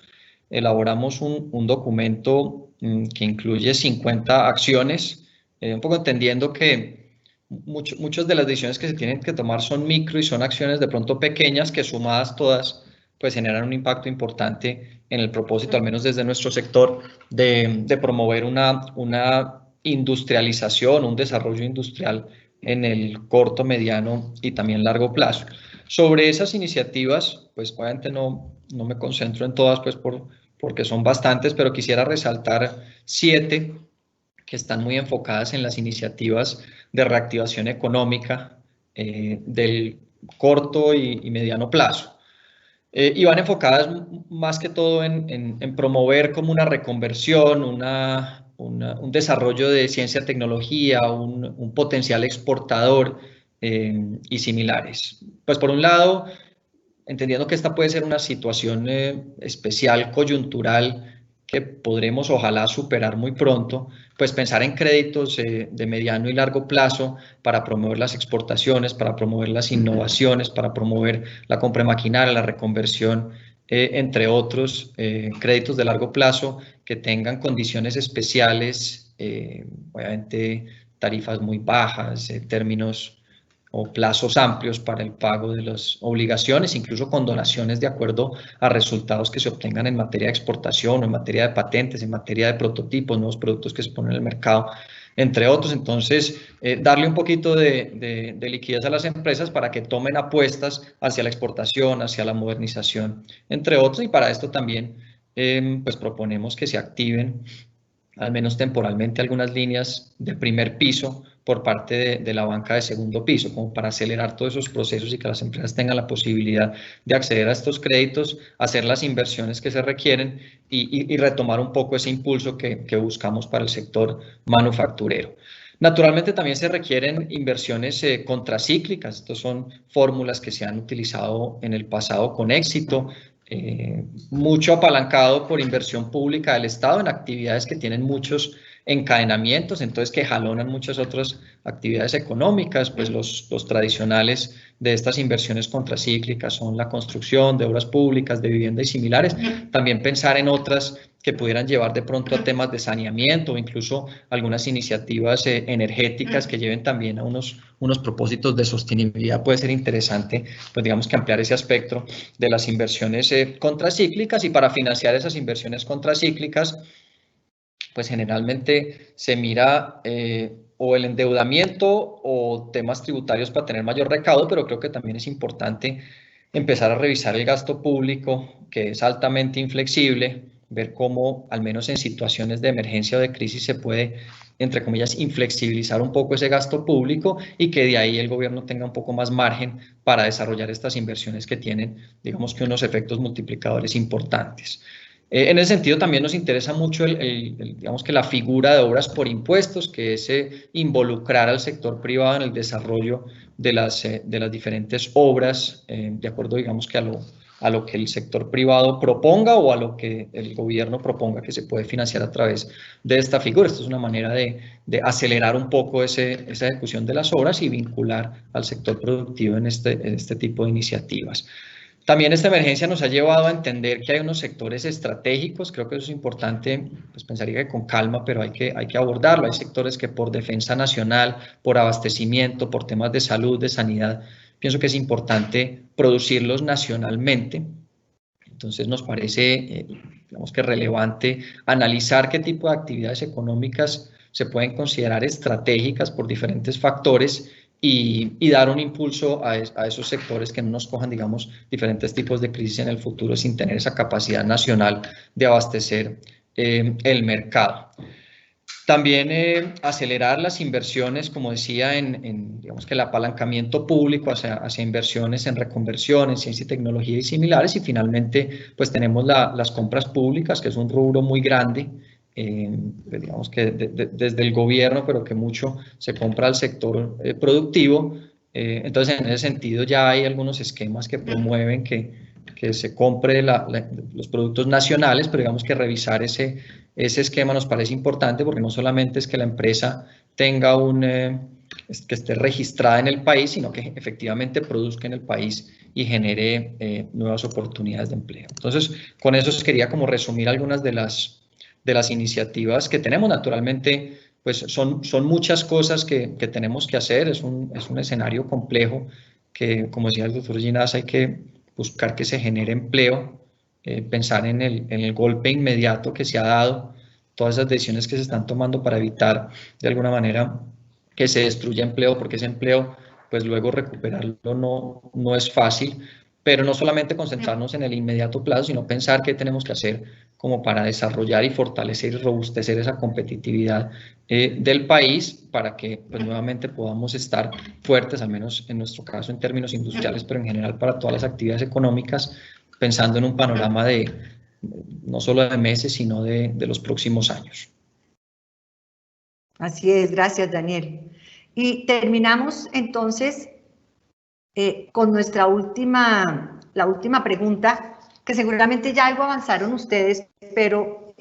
elaboramos un documento que incluye 50 acciones, un poco entendiendo que muchas de las decisiones que se tienen que tomar son micro y son acciones de pronto pequeñas que sumadas todas pues generan un impacto importante en el propósito, al menos desde nuestro sector, de promover una industrialización, un desarrollo industrial en el corto, mediano y también largo plazo. Sobre esas iniciativas, pues obviamente no me concentro en todas, pues porque son bastantes, pero quisiera resaltar 7 que están muy enfocadas en las iniciativas de reactivación económica del corto y mediano plazo. Y van enfocadas más que todo en promover como una reconversión, un desarrollo de ciencia, tecnología, un potencial exportador y similares. Pues por un lado, entendiendo que esta puede ser una situación especial, coyuntural, que podremos ojalá superar muy pronto, pues pensar en créditos de mediano y largo plazo para promover las exportaciones, para promover las innovaciones, para promover la compra de maquinaria, la reconversión, entre otros créditos de largo plazo que tengan condiciones especiales, obviamente tarifas muy bajas, términos o plazos amplios para el pago de las obligaciones, incluso con donaciones de acuerdo a resultados que se obtengan en materia de exportación o en materia de patentes, en materia de prototipos, nuevos productos que se ponen en el mercado, entre otros. Entonces, darle un poquito de liquidez a las empresas para que tomen apuestas hacia la exportación, hacia la modernización, entre otros. Y para esto también pues proponemos que se activen, al menos temporalmente, algunas líneas de primer piso por parte de la banca de segundo piso, como para acelerar todos esos procesos y que las empresas tengan la posibilidad de acceder a estos créditos, hacer las inversiones que se requieren y retomar un poco ese impulso que buscamos para el sector manufacturero. Naturalmente también se requieren inversiones contracíclicas. Estas son fórmulas que se han utilizado en el pasado con éxito, mucho apalancado por inversión pública del Estado en actividades que tienen muchos encadenamientos, entonces que jalonan muchas otras actividades económicas. Pues los tradicionales de estas inversiones contracíclicas son la construcción de obras públicas, de vivienda y similares. También pensar en otras que pudieran llevar de pronto a temas de saneamiento o incluso algunas iniciativas energéticas que lleven también a unos propósitos de sostenibilidad. Puede ser interesante, pues digamos que ampliar ese aspecto de las inversiones contracíclicas. Y para financiar esas inversiones contracíclicas, pues generalmente se mira o el endeudamiento o temas tributarios para tener mayor recaudo, pero creo que también es importante empezar a revisar el gasto público, que es altamente inflexible, ver cómo, al menos en situaciones de emergencia o de crisis, se puede, entre comillas, inflexibilizar un poco ese gasto público y que de ahí el gobierno tenga un poco más margen para desarrollar estas inversiones que tienen, digamos que unos efectos multiplicadores importantes. En ese sentido también nos interesa mucho digamos que la figura de obras por impuestos, que es involucrar al sector privado en el desarrollo de las diferentes obras, de acuerdo, digamos que a lo que el sector privado proponga o a lo que el gobierno proponga que se puede financiar a través de esta figura. Esto es una manera de acelerar un poco esa ejecución de las obras y vincular al sector productivo en este tipo de iniciativas. También esta emergencia nos ha llevado a entender que hay unos sectores estratégicos. Creo que eso es importante, pues pensaría que con calma, pero hay que abordarlo. Hay sectores que por defensa nacional, por abastecimiento, por temas de salud, de sanidad, pienso que es importante producirlos nacionalmente. Entonces nos parece, digamos que relevante analizar qué tipo de actividades económicas se pueden considerar estratégicas por diferentes factores y dar un impulso a esos sectores que no nos cojan, digamos, diferentes tipos de crisis en el futuro sin tener esa capacidad nacional de abastecer el mercado. También acelerar las inversiones, como decía, digamos que el apalancamiento público hacia inversiones en reconversión, en ciencia y tecnología y similares. Y finalmente, pues tenemos las compras públicas, que es un rubro muy grande, digamos que desde el gobierno, pero que mucho se compra al sector productivo. Entonces, en ese sentido, ya hay algunos esquemas que promueven que se compre los productos nacionales, pero digamos que revisar ese esquema nos parece importante, porque no solamente es que la empresa tenga que esté registrada en el país, sino que efectivamente produzca en el país y genere nuevas oportunidades de empleo. Entonces, con eso quería como resumir algunas de las iniciativas que tenemos. Naturalmente, pues son muchas cosas que tenemos que hacer, es un escenario complejo que, como decía el doctor Ginás, hay que buscar que se genere empleo, pensar en el golpe inmediato que se ha dado, todas esas decisiones que se están tomando para evitar de alguna manera que se destruya empleo, porque ese empleo, pues luego recuperarlo no es fácil, pero no solamente concentrarnos en el inmediato plazo, sino pensar qué tenemos que hacer como para desarrollar y fortalecer y robustecer esa competitividad del país para que pues, nuevamente podamos estar fuertes, al menos en nuestro caso en términos industriales, pero en general para todas las actividades económicas, pensando en un panorama de no solo de meses, sino de los próximos años. Así es, gracias Daniel. Y terminamos entonces con nuestra la última pregunta, que seguramente ya algo avanzaron ustedes, pero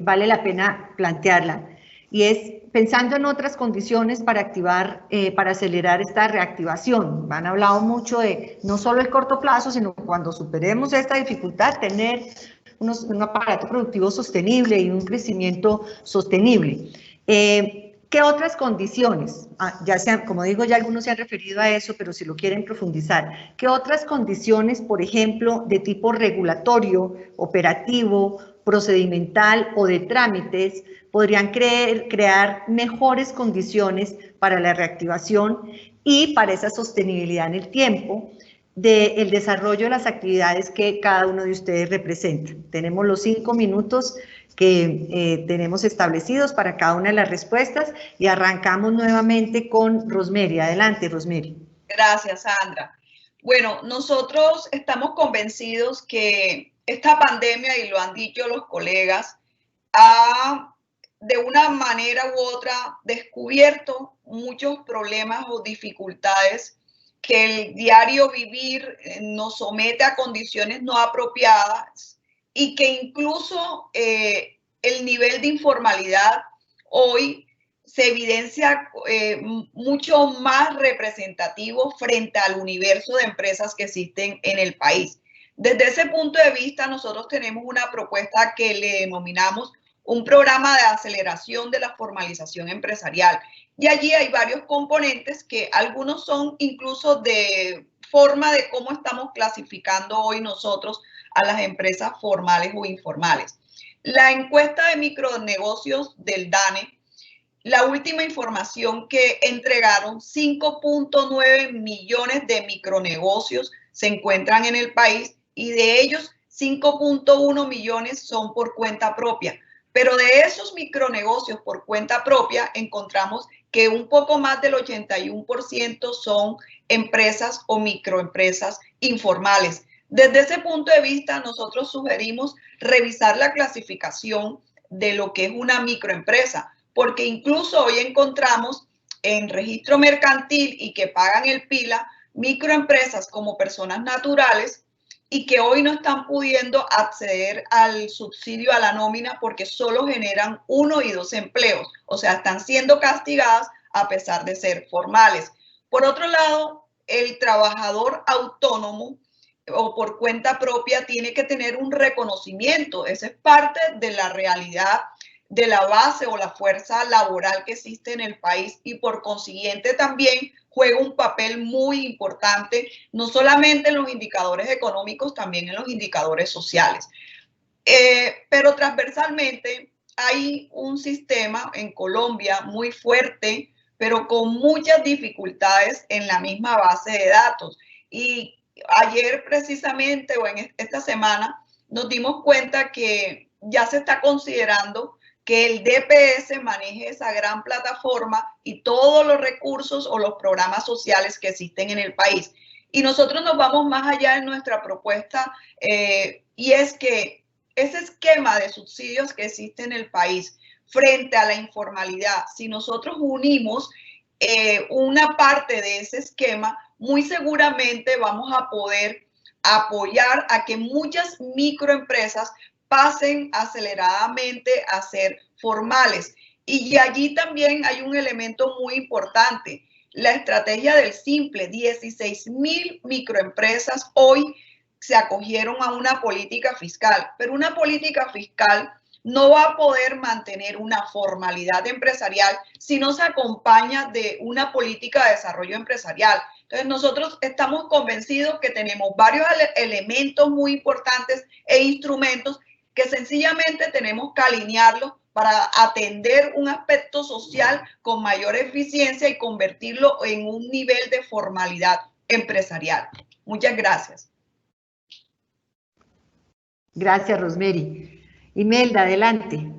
vale la pena plantearla. Y es, pensando en otras condiciones para activar, para acelerar esta reactivación. Han hablado mucho de no solo el corto plazo, sino cuando superemos esta dificultad, tener un aparato productivo sostenible y un crecimiento sostenible. ¿Qué otras condiciones? Ya sean, como digo, ya algunos se han referido a eso, pero si lo quieren profundizar, ¿qué otras condiciones, por ejemplo, de tipo regulatorio, operativo, procedimental o de trámites, podrían crear mejores condiciones para la reactivación y para esa sostenibilidad en el tiempo del desarrollo de las actividades que cada uno de ustedes representa? Tenemos los 5 minutos que tenemos establecidos para cada una de las respuestas y arrancamos nuevamente con Rosemary. Adelante, Rosemary. Gracias, Sandra. Bueno, nosotros estamos convencidos que esta pandemia, y lo han dicho los colegas, ha de una manera u otra descubierto muchos problemas o dificultades que el diario vivir nos somete a condiciones no apropiadas y que incluso el nivel de informalidad hoy se evidencia mucho más representativo frente al universo de empresas que existen en el país. Desde ese punto de vista, nosotros tenemos una propuesta que le denominamos un programa de aceleración de la formalización empresarial. Y allí hay varios componentes que algunos son incluso de forma de cómo estamos clasificando hoy nosotros a las empresas formales o informales. La encuesta de micronegocios del DANE, la última información que entregaron, 5.9 millones de micronegocios se encuentran en el país y de ellos 5.1 millones son por cuenta propia. Pero de esos micronegocios por cuenta propia encontramos que un poco más del 81% son empresas o microempresas informales. Desde ese punto de vista, nosotros sugerimos revisar la clasificación de lo que es una microempresa, porque incluso hoy encontramos en registro mercantil y que pagan el PILA microempresas como personas naturales y que hoy no están pudiendo acceder al subsidio a la nómina porque solo generan 1 y 2 empleos, o sea, están siendo castigadas a pesar de ser formales. Por otro lado, el trabajador autónomo o por cuenta propia tiene que tener un reconocimiento, esa es parte de la realidad de la base o la fuerza laboral que existe en el país y por consiguiente también juega un papel muy importante, no solamente en los indicadores económicos, también en los indicadores sociales. Pero transversalmente hay un sistema en Colombia muy fuerte, pero con muchas dificultades en la misma base de datos. Y ayer precisamente o en esta semana nos dimos cuenta que ya se está considerando que el DPS maneje esa gran plataforma y todos los recursos o los programas sociales que existen en el país. Y nosotros nos vamos más allá en nuestra propuesta y es que ese esquema de subsidios que existe en el país frente a la informalidad, si nosotros unimos una parte de ese esquema, muy seguramente vamos a poder apoyar a que muchas microempresas pasen aceleradamente a ser formales. Y allí también hay un elemento muy importante. la estrategia del simple. 16.000 microempresas hoy se acogieron a una política fiscal, pero una política fiscal no va a poder mantener una formalidad empresarial si no se acompaña de una política de desarrollo empresarial. Entonces, nosotros estamos convencidos que tenemos varios elementos muy importantes e instrumentos que sencillamente tenemos que alinearlos para atender un aspecto social con mayor eficiencia y convertirlo en un nivel de formalidad empresarial. Muchas gracias. Gracias, Rosemary. Imelda, adelante.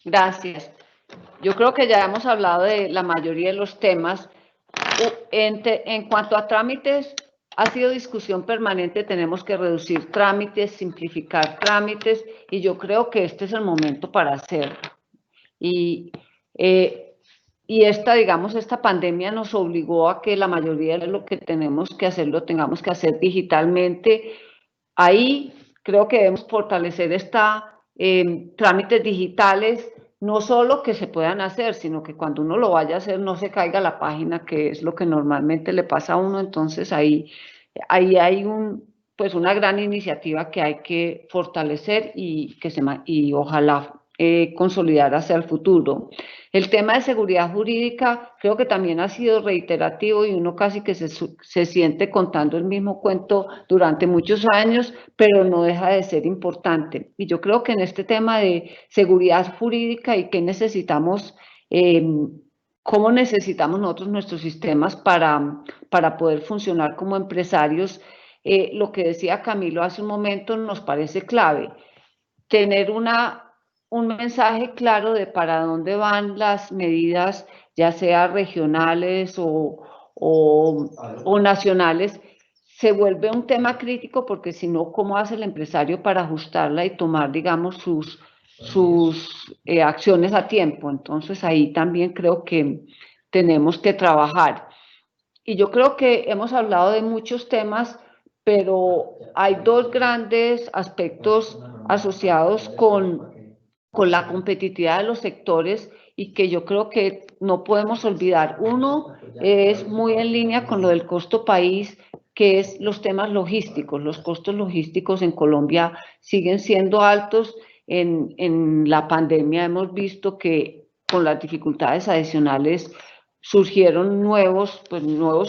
Gracias. Yo creo que ya hemos hablado de la mayoría de los temas. En cuanto a trámites, ha sido discusión permanente, tenemos que reducir trámites, simplificar trámites, y yo creo que este es el momento para hacerlo. Y esta pandemia nos obligó a que la mayoría de lo que tenemos que hacer lo tengamos que hacer digitalmente. Ahí creo que debemos fortalecer trámites digitales, no solo que se puedan hacer, sino que cuando uno lo vaya a hacer no se caiga la página, que es lo que normalmente le pasa a uno. Entonces ahí hay una gran iniciativa que hay que fortalecer y ojalá consolidar hacia el futuro. El tema de seguridad jurídica creo que también ha sido reiterativo y uno casi que se siente contando el mismo cuento durante muchos años, pero no deja de ser importante. Y yo creo que en este tema de seguridad jurídica y qué necesitamos, cómo necesitamos nosotros nuestros sistemas para poder funcionar como empresarios, lo que decía Camilo hace un momento nos parece clave. Tener un mensaje claro de para dónde van las medidas, ya sea regionales o nacionales, se vuelve un tema crítico, porque si no, ¿cómo hace el empresario para ajustarla y tomar, digamos, sus acciones a tiempo? Entonces ahí también creo que tenemos que trabajar. Y yo creo que hemos hablado de muchos temas, pero hay dos grandes aspectos asociados con la competitividad de los sectores y que yo creo que no podemos olvidar. Uno es muy en línea con lo del costo país, que es los temas logísticos. Los costos logísticos en Colombia siguen siendo altos. En la pandemia hemos visto que con las dificultades adicionales surgieron nuevos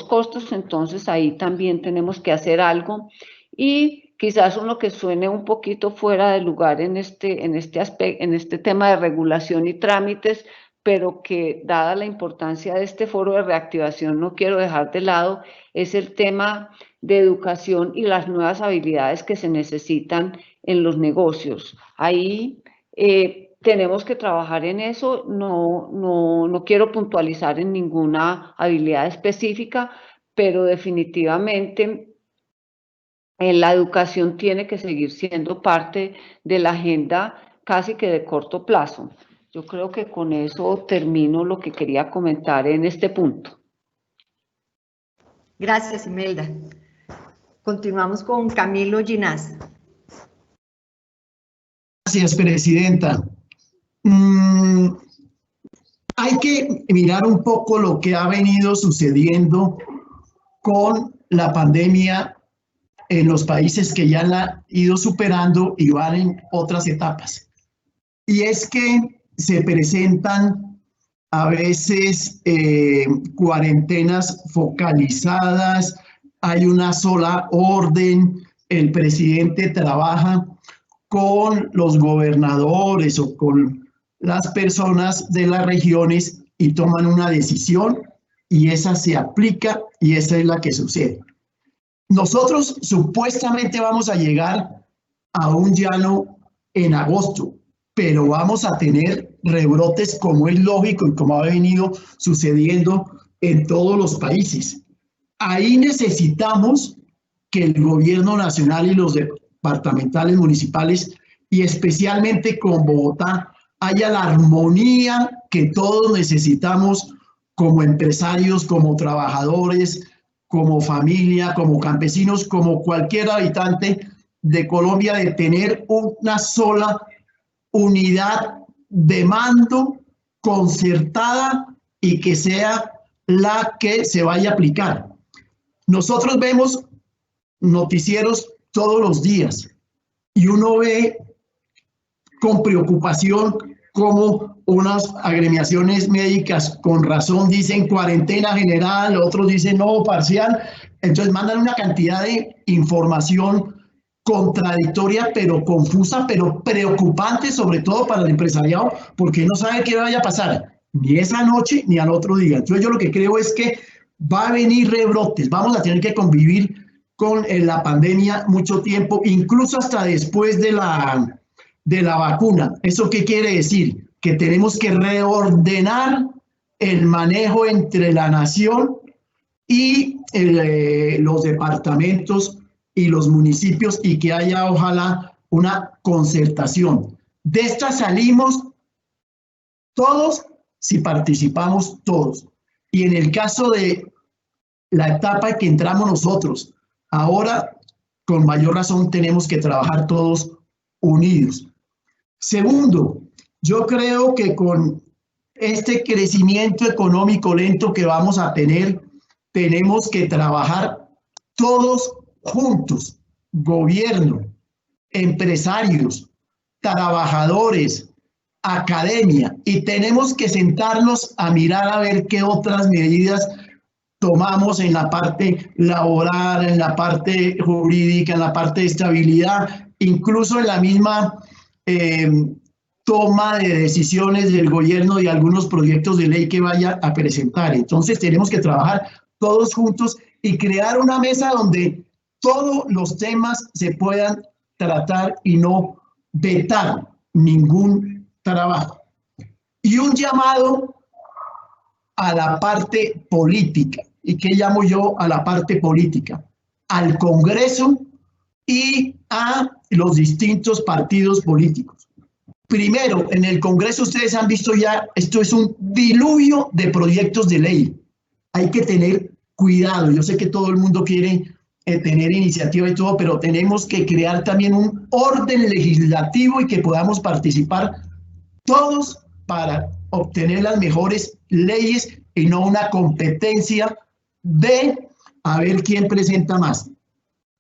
costos, entonces ahí también tenemos que hacer algo. Y quizás uno que suene un poquito fuera de lugar en este tema de regulación y trámites, pero que dada la importancia de este foro de reactivación no quiero dejar de lado, es el tema de educación y las nuevas habilidades que se necesitan en los negocios. Ahí tenemos que trabajar en eso. No quiero puntualizar en ninguna habilidad específica, pero definitivamente la educación tiene que seguir siendo parte de la agenda casi que de corto plazo. Yo creo que con eso termino lo que quería comentar en este punto. Gracias, Imelda. Continuamos con Camilo Ginás. Gracias, Presidenta. Hay que mirar un poco lo que ha venido sucediendo con la pandemia en los países que ya la han ido superando y van en otras etapas. Y es que se presentan a veces cuarentenas focalizadas, hay una sola orden, el presidente trabaja con los gobernadores o con las personas de las regiones y toman una decisión y esa se aplica y esa es la que sucede. Nosotros supuestamente vamos a llegar a un llano en agosto, pero vamos a tener rebrotes como es lógico y como ha venido sucediendo en todos los países. Ahí necesitamos que el gobierno nacional y los departamentales, municipales y especialmente con Bogotá haya la armonía que todos necesitamos como empresarios, como trabajadores, como familia, como campesinos, como cualquier habitante de Colombia, de tener una sola unidad de mando concertada y que sea la que se vaya a aplicar. Nosotros vemos noticieros todos los días y uno ve con preocupación cómo unas agremiaciones médicas con razón dicen cuarentena general, otros dicen no, parcial. Entonces mandan una cantidad de información contradictoria, pero confusa, pero preocupante, sobre todo para el empresariado, porque no sabe qué vaya a pasar, ni esa noche ni al otro día. Entonces yo lo que creo es que va a venir rebrotes, vamos a tener que convivir con la pandemia mucho tiempo, incluso hasta después de la vacuna. ¿Eso qué quiere decir? Que tenemos que reordenar el manejo entre la nación y los departamentos y los municipios, y que haya ojalá una concertación. De esta salimos todos si participamos todos. Y en el caso de la etapa en que entramos nosotros, ahora con mayor razón tenemos que trabajar todos unidos. Segundo, yo creo que con este crecimiento económico lento que vamos a tener, tenemos que trabajar todos juntos, gobierno, empresarios, trabajadores, academia, y tenemos que sentarnos a mirar a ver qué otras medidas tomamos en la parte laboral, en la parte jurídica, en la parte de estabilidad, incluso en la misma toma de decisiones del gobierno y algunos proyectos de ley que vaya a presentar. Entonces tenemos que trabajar todos juntos y crear una mesa donde todos los temas se puedan tratar y no vetar ningún trabajo. Y un llamado a la parte política. ¿Y qué llamo yo a la parte política? Al Congreso y a los distintos partidos políticos. Primero, en el Congreso ustedes han visto ya, esto es un diluvio de proyectos de ley. Hay que tener cuidado. Yo sé que todo el mundo quiere tener iniciativa y todo, pero tenemos que crear también un orden legislativo y que podamos participar todos para obtener las mejores leyes y no una competencia de a ver quién presenta más.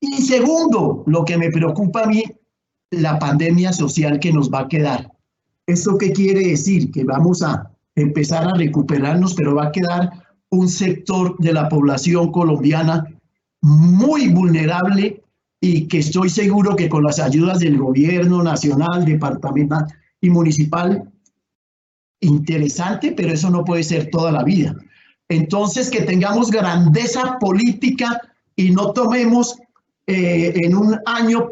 Y segundo, lo que me preocupa a mí, la pandemia social que nos va a quedar. ¿Esto qué quiere decir? Que vamos a empezar a recuperarnos, pero va a quedar un sector de la población colombiana muy vulnerable y que estoy seguro que con las ayudas del gobierno nacional, departamental y municipal, interesante, pero eso no puede ser toda la vida. Entonces, que tengamos grandeza política y no tomemos en un año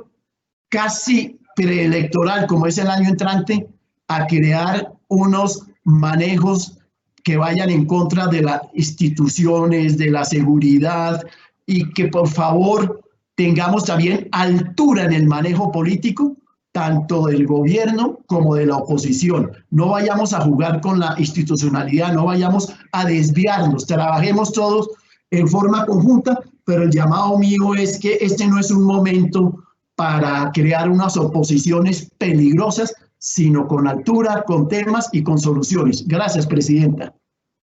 casi preelectoral, como es el año entrante, a crear unos manejos que vayan en contra de las instituciones, de la seguridad, y que por favor tengamos también altura en el manejo político, tanto del gobierno como de la oposición. No vayamos a jugar con la institucionalidad, no vayamos a desviarnos, trabajemos todos en forma conjunta, pero el llamado mío es que este no es un momento para crear unas oposiciones peligrosas, sino con altura, con temas y con soluciones. Gracias, Presidenta.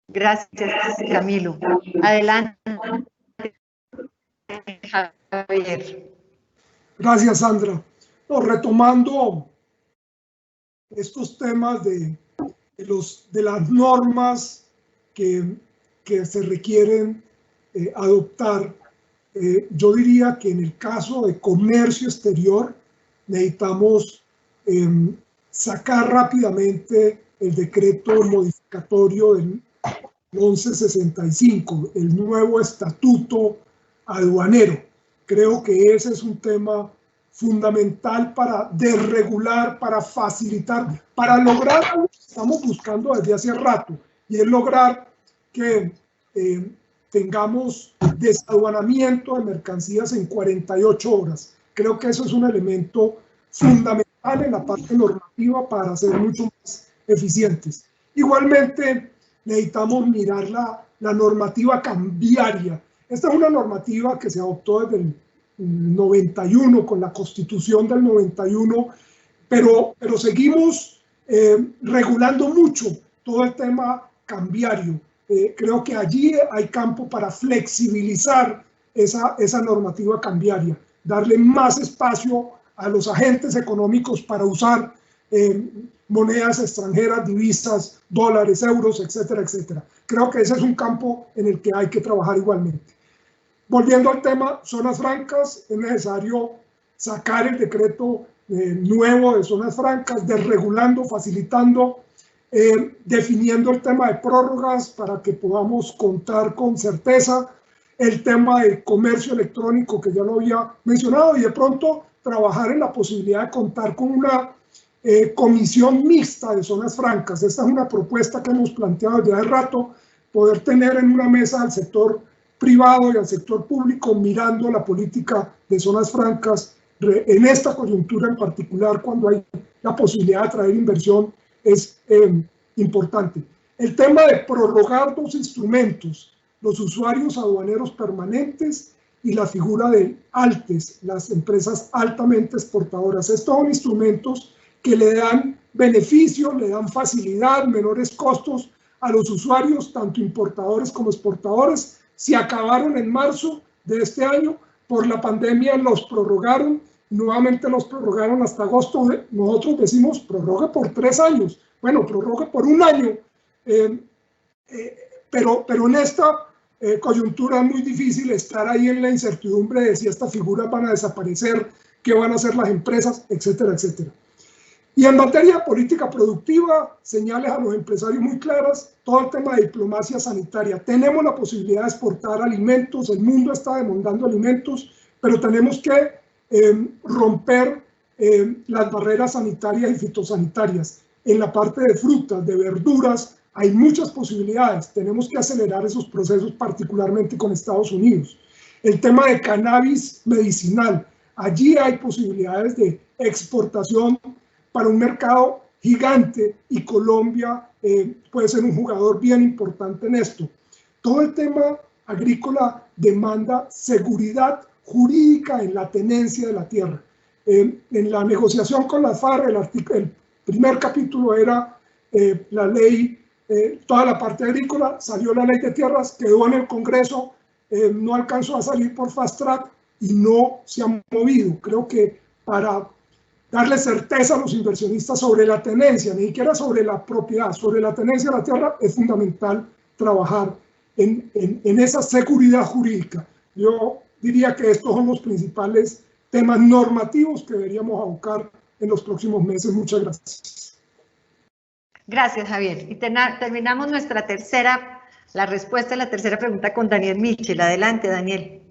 Gracias, Camilo. Adelante, Javier. Gracias, Sandra. No, retomando estos temas de las normas que se requieren adoptar, yo diría que en el caso de comercio exterior necesitamos sacar rápidamente el decreto modificatorio del 1165, el nuevo estatuto aduanero. Creo que ese es un tema fundamental para desregular, para facilitar, para lograr lo que estamos buscando desde hace rato, y es lograr que tengamos desaduanamiento de mercancías en 48 horas. Creo que eso es un elemento fundamental en la parte normativa para ser mucho más eficientes. Igualmente, necesitamos mirar la normativa cambiaria. Esta es una normativa que se adoptó desde el 91, con la Constitución del 91, pero seguimos regulando mucho todo el tema cambiario. creo que allí hay campo para flexibilizar esa normativa cambiaria, darle más espacio a los agentes económicos para usar monedas extranjeras, divisas, dólares, euros, etcétera, etcétera. Creo que ese es un campo en el que hay que trabajar igualmente. Volviendo al tema zonas francas, es necesario sacar el decreto nuevo de zonas francas, desregulando, facilitando, definiendo el tema de prórrogas para que podamos contar con certeza, el tema de comercio electrónico que ya lo había mencionado, y de pronto trabajar en la posibilidad de contar con una comisión mixta de zonas francas. Esta es una propuesta que hemos planteado desde hace rato, poder tener en una mesa al sector privado y al sector público mirando la política de zonas francas en esta coyuntura en particular, cuando hay la posibilidad de atraer inversión, es importante. El tema de prorrogar dos instrumentos, los usuarios aduaneros permanentes y la figura de ALTES, las empresas altamente exportadoras. Estos son instrumentos que le dan beneficio, le dan facilidad, menores costos a los usuarios, tanto importadores como exportadores. Se acabaron en marzo de este año, por la pandemia los prorrogaron, nuevamente los prorrogaron hasta agosto. Nosotros decimos prorrogue por 3 años, bueno, prorrogue por 1 año, pero en esta coyuntura es muy difícil estar ahí en la incertidumbre de si estas figuras van a desaparecer, qué van a hacer las empresas, etcétera, etcétera. Y en materia de política productiva, señales a los empresarios muy claras, todo el tema de diplomacia sanitaria. Tenemos la posibilidad de exportar alimentos, el mundo está demandando alimentos, pero tenemos que romper las barreras sanitarias y fitosanitarias. En la parte de frutas, de verduras, hay muchas posibilidades. Tenemos que acelerar esos procesos, particularmente con Estados Unidos. El tema de cannabis medicinal, allí hay posibilidades de exportación para un mercado gigante, y Colombia puede ser un jugador bien importante en esto. Todo el tema agrícola demanda seguridad jurídica en la tenencia de la tierra. En la negociación con la FARC, el primer capítulo era la ley, toda la parte agrícola, salió la ley de tierras, quedó en el Congreso, no alcanzó a salir por fast track y no se ha movido. Creo que para darle certeza a los inversionistas sobre la tenencia, ni siquiera sobre la propiedad, sobre la tenencia de la tierra, es fundamental trabajar en esa seguridad jurídica. Yo diría que estos son los principales temas normativos que deberíamos abocar en los próximos meses. Muchas gracias. Gracias, Javier. Y terminamos la respuesta a la tercera pregunta con Daniel Michel. Adelante, Daniel.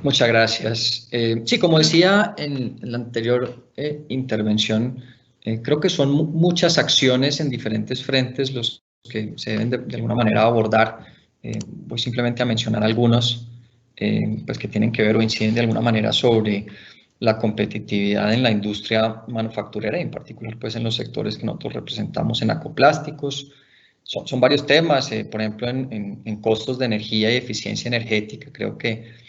Muchas gracias. Sí, como decía en la anterior intervención, creo que son muchas acciones en diferentes frentes los que se deben de alguna manera abordar. Voy simplemente a mencionar algunos pues que tienen que ver o inciden de alguna manera sobre la competitividad en la industria manufacturera y en particular pues en los sectores que nosotros representamos en Acoplásticos. Son varios temas, por ejemplo en costos de energía y eficiencia energética. Creo que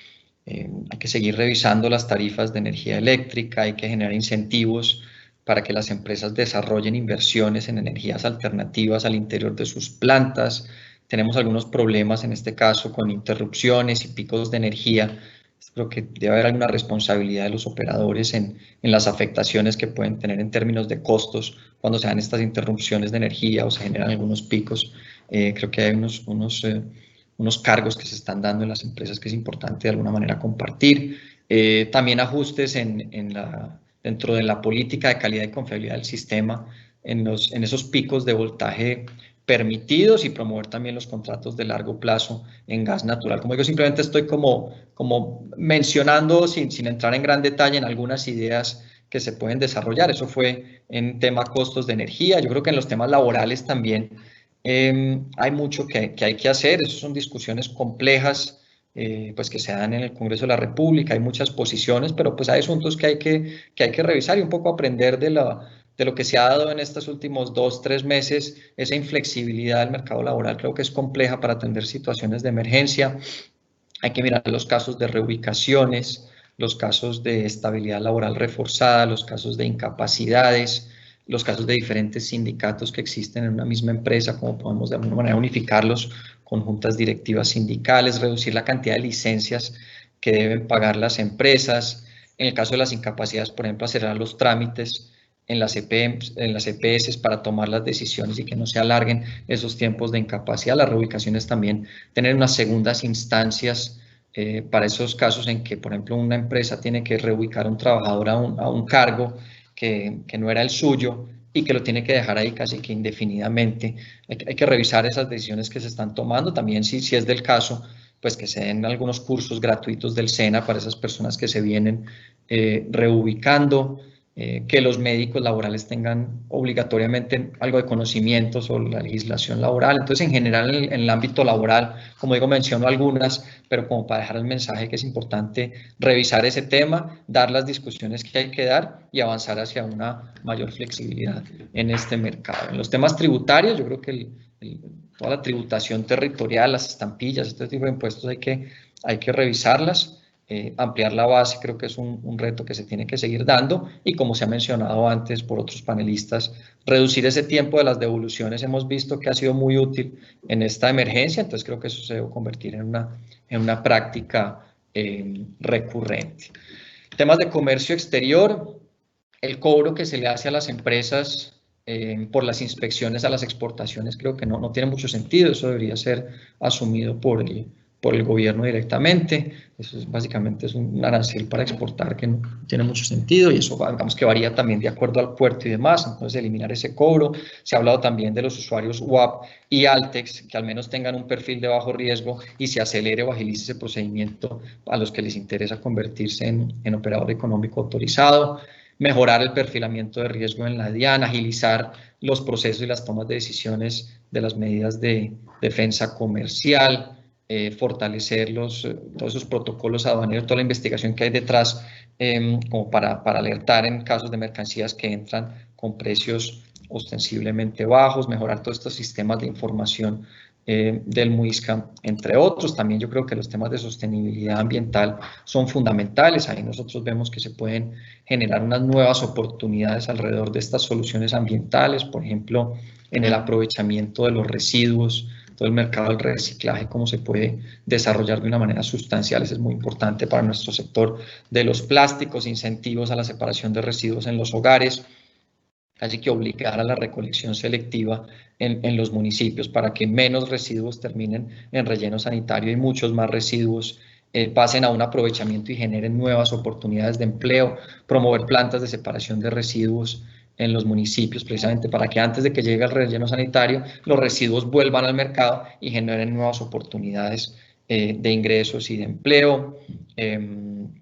hay que seguir revisando las tarifas de energía eléctrica, hay que generar incentivos para que las empresas desarrollen inversiones en energías alternativas al interior de sus plantas. Tenemos algunos problemas en este caso con interrupciones y picos de energía. Creo que debe haber alguna responsabilidad de los operadores en las afectaciones que pueden tener en términos de costos cuando se dan estas interrupciones de energía o se generan algunos picos. Creo que hay unos cargos que se están dando en las empresas que es importante de alguna manera compartir. También ajustes dentro de la política de calidad y confiabilidad del sistema en esos picos de voltaje permitidos y promover también los contratos de largo plazo en gas natural. Como digo, simplemente estoy como mencionando sin entrar en gran detalle en algunas ideas que se pueden desarrollar. Eso fue en tema costos de energía. Yo creo que en los temas laborales también hay mucho que hay que hacer. Esas son discusiones complejas pues que se dan en el Congreso de la República. Hay muchas posiciones, pero pues hay asuntos que hay que revisar y un poco aprender de lo que se ha dado en estos últimos 2-3 meses. Esa inflexibilidad del mercado laboral creo que es compleja para atender situaciones de emergencia. Hay que mirar los casos de reubicaciones, los casos de estabilidad laboral reforzada, los casos de incapacidades, los casos de diferentes sindicatos que existen en una misma empresa, cómo podemos de alguna manera unificarlos con juntas directivas sindicales, reducir la cantidad de licencias que deben pagar las empresas. En el caso de las incapacidades, por ejemplo, acelerar los trámites en las EPS para tomar las decisiones y que no se alarguen esos tiempos de incapacidad. Las reubicaciones también, tener unas segundas instancias para esos casos en que, por ejemplo, una empresa tiene que reubicar a un trabajador a un cargo que no era el suyo y que lo tiene que dejar ahí casi que indefinidamente. Hay que revisar esas decisiones que se están tomando. También, si es del caso, pues que se den algunos cursos gratuitos del SENA para esas personas que se vienen reubicando. Que los médicos laborales tengan obligatoriamente algo de conocimiento sobre la legislación laboral. Entonces, en general, en el ámbito laboral, como digo, menciono algunas, pero como para dejar el mensaje que es importante revisar ese tema, dar las discusiones que hay que dar y avanzar hacia una mayor flexibilidad en este mercado. En los temas tributarios, yo creo que toda la tributación territorial, las estampillas, este tipo de impuestos hay que revisarlas. Ampliar la base creo que es un reto que se tiene que seguir dando y, como se ha mencionado antes por otros panelistas, reducir ese tiempo de las devoluciones. Hemos visto que ha sido muy útil en esta emergencia, entonces creo que eso se debe convertir en una práctica recurrente. Temas de comercio exterior, el cobro que se le hace a las empresas por las inspecciones a las exportaciones creo que no tiene mucho sentido. Eso debería ser asumido por el gobierno directamente. Eso básicamente es un arancel para exportar que no tiene mucho sentido, y eso digamos que varía también de acuerdo al puerto y demás. Entonces, eliminar ese cobro. Se ha hablado también de los usuarios UAP y Altex, que al menos tengan un perfil de bajo riesgo y se acelere o agilice ese procedimiento a los que les interesa convertirse en operador económico autorizado. Mejorar el perfilamiento de riesgo en la DIAN, agilizar los procesos y las tomas de decisiones de las medidas de defensa comercial, fortalecer todos esos protocolos aduaneros, toda la investigación que hay detrás, como para alertar en casos de mercancías que entran con precios ostensiblemente bajos, mejorar todos estos sistemas de información del MUISCA, entre otros. También yo creo que los temas de sostenibilidad ambiental son fundamentales. Ahí nosotros vemos que se pueden generar unas nuevas oportunidades alrededor de estas soluciones ambientales, por ejemplo, en el aprovechamiento de los residuos, todo el mercado del reciclaje, cómo se puede desarrollar de una manera sustancial. Eso es muy importante para nuestro sector de los plásticos, incentivos a la separación de residuos en los hogares, así que obligar a la recolección selectiva en los municipios para que menos residuos terminen en relleno sanitario y muchos más residuos pasen a un aprovechamiento y generen nuevas oportunidades de empleo, promover plantas de separación de residuos en los municipios, precisamente para que antes de que llegue el relleno sanitario, los residuos vuelvan al mercado y generen nuevas oportunidades de ingresos y de empleo.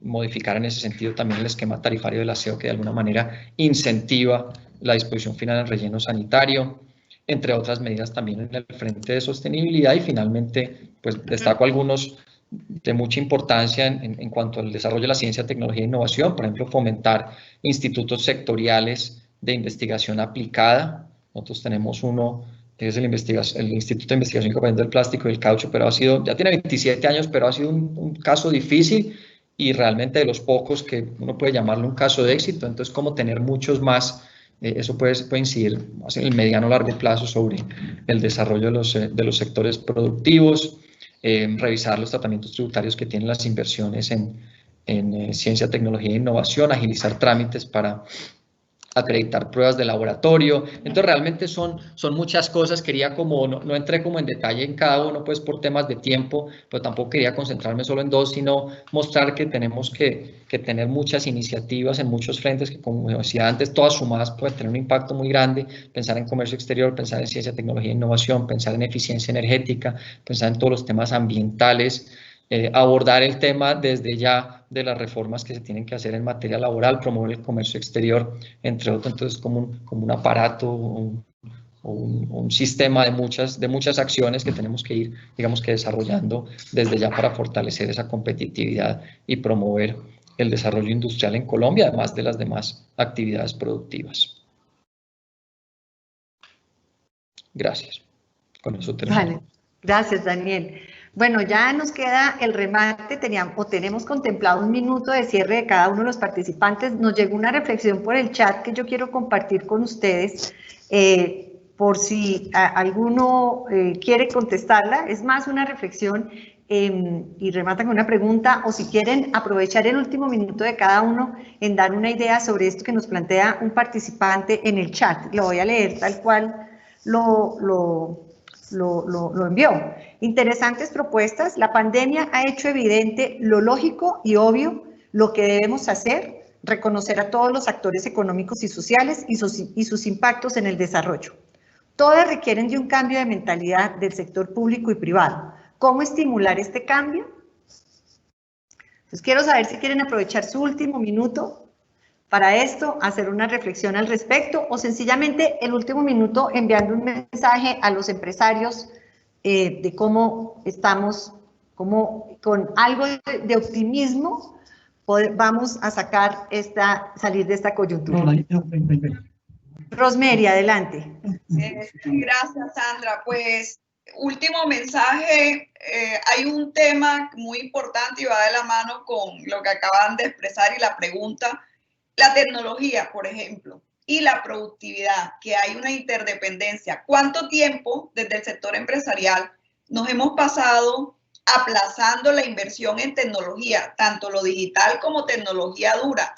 Modificar en ese sentido también el esquema tarifario del aseo, que de alguna manera incentiva la disposición final del relleno sanitario, entre otras medidas también en el frente de sostenibilidad. Y finalmente, pues destaco algunos de mucha importancia en cuanto al desarrollo de la ciencia, tecnología e innovación. Por ejemplo, fomentar institutos sectoriales de investigación aplicada. Nosotros tenemos uno, que es el Instituto de Investigación y Capacitación del Plástico y el Caucho, pero ya tiene 27 años, pero ha sido un caso difícil y realmente de los pocos que uno puede llamarlo un caso de éxito. Entonces, como tener muchos más, eso puede incidir más en el mediano o largo plazo sobre el desarrollo de los sectores productivos. Revisar los tratamientos tributarios que tienen las inversiones en ciencia, tecnología e innovación, agilizar trámites para acreditar pruebas de laboratorio. Entonces realmente son muchas cosas. Quería no entré como en detalle en cada uno, pues por temas de tiempo, pero tampoco quería concentrarme solo en dos, sino mostrar que tenemos que tener muchas iniciativas en muchos frentes que, como decía antes, todas sumadas pueden tener un impacto muy grande. Pensar en comercio exterior, pensar en ciencia, tecnología e innovación, pensar en eficiencia energética, pensar en todos los temas ambientales, abordar el tema desde ya de las reformas que se tienen que hacer en materia laboral, promover el comercio exterior, entre otros. Entonces, como un aparato, un sistema de muchas acciones que tenemos que ir, digamos que desarrollando desde ya para fortalecer esa competitividad y promover el desarrollo industrial en Colombia, además de las demás actividades productivas. Gracias. Con eso termino. Vale. Gracias, Daniel. Bueno, ya nos queda el remate, tenemos contemplado 1 minuto de cierre de cada uno de los participantes. Nos llegó una reflexión por el chat que yo quiero compartir con ustedes, por si alguno quiere contestarla. Es más una reflexión y rematan con una pregunta, o si quieren aprovechar el último minuto de cada uno en dar una idea sobre esto que nos plantea un participante en el chat. Lo voy a leer tal cual lo envió. Interesantes propuestas. La pandemia ha hecho evidente lo lógico y obvio, lo que debemos hacer, reconocer a todos los actores económicos y sociales y sus impactos en el desarrollo. Todas requieren de un cambio de mentalidad del sector público y privado. ¿Cómo estimular este cambio? Entonces quiero saber si quieren aprovechar su último minuto para esto, hacer una reflexión al respecto, o sencillamente el último minuto enviando un mensaje a los empresarios de cómo estamos, cómo con algo de optimismo vamos a salir de esta coyuntura. Rosemary, adelante. Gracias, Sandra. Pues, último mensaje. Hay un tema muy importante y va de la mano con lo que acaban de expresar y la pregunta. La tecnología, por ejemplo, y la productividad, que hay una interdependencia. ¿Cuánto tiempo desde el sector empresarial nos hemos pasado aplazando la inversión en tecnología, tanto lo digital como tecnología dura?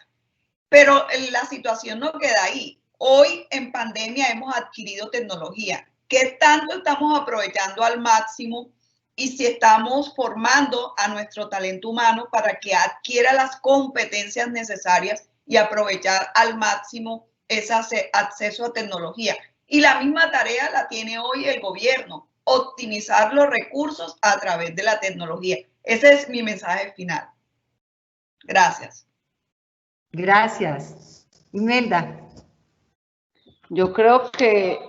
Pero la situación no queda ahí. Hoy en pandemia hemos adquirido tecnología. ¿Qué tanto estamos aprovechando al máximo? Y si estamos formando a nuestro talento humano para que adquiera las competencias necesarias y aprovechar al máximo ese acceso a tecnología. Y la misma tarea la tiene hoy el gobierno, optimizar los recursos a través de la tecnología. Ese es mi mensaje final. Gracias. Gracias. Imelda. Yo creo que,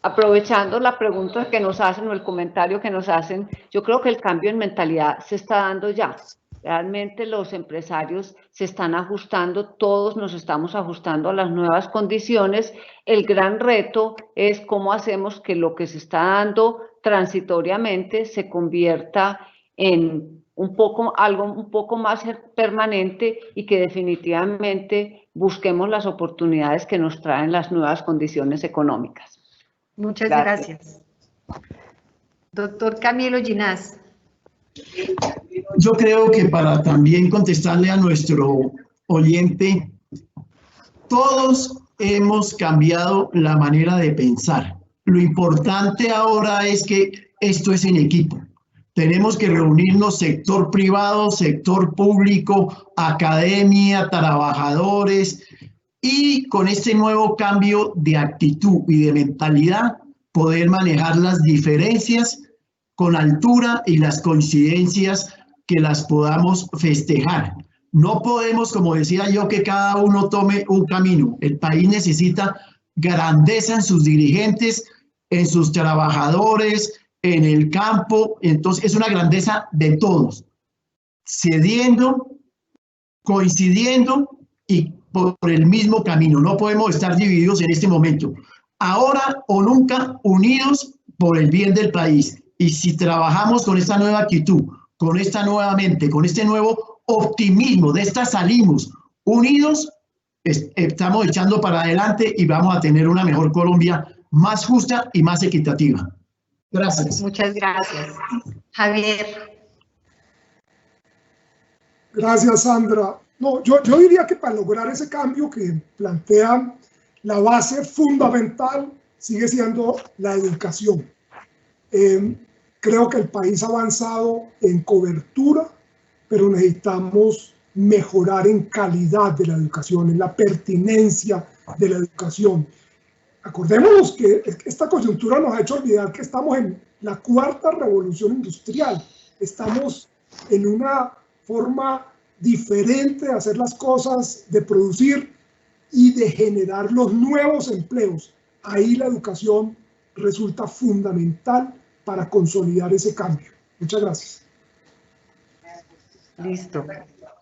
aprovechando la pregunta que nos hacen o el comentario que nos hacen, yo creo que el cambio en mentalidad se está dando ya. Realmente los empresarios se están ajustando, todos nos estamos ajustando a las nuevas condiciones. El gran reto es cómo hacemos que lo que se está dando transitoriamente se convierta en algo un poco más permanente y que definitivamente busquemos las oportunidades que nos traen las nuevas condiciones económicas. Muchas gracias. Doctor Camilo Ginás. Yo creo que para también contestarle a nuestro oyente, todos hemos cambiado la manera de pensar. Lo importante ahora es que esto es en equipo. Tenemos que reunirnos sector privado, sector público, academia, trabajadores, y con este nuevo cambio de actitud y de mentalidad poder manejar las diferencias con altura y las coincidencias que las podamos festejar. No podemos, como decía yo, que cada uno tome un camino. El país necesita grandeza en sus dirigentes, en sus trabajadores, en el campo. Entonces es una grandeza de todos, cediendo, coincidiendo y por el mismo camino. No podemos estar divididos en este momento. Ahora o nunca, unidos por el bien del país. Y si trabajamos con esta nueva actitud, con esta nueva mente, con este nuevo optimismo, de esta salimos unidos, estamos echando para adelante y vamos a tener una mejor Colombia, más justa y más equitativa. Gracias. Muchas gracias. Javier. Gracias, Sandra. No, yo diría que para lograr ese cambio que plantean, la base fundamental sigue siendo la educación. Creo que el país ha avanzado en cobertura, pero necesitamos mejorar en calidad de la educación, en la pertinencia de la educación. Acordémonos que esta coyuntura nos ha hecho olvidar que estamos en la cuarta revolución industrial. Estamos en una forma diferente de hacer las cosas, de producir y de generar los nuevos empleos. Ahí la educación resulta fundamental para consolidar ese cambio. Muchas gracias. Listo.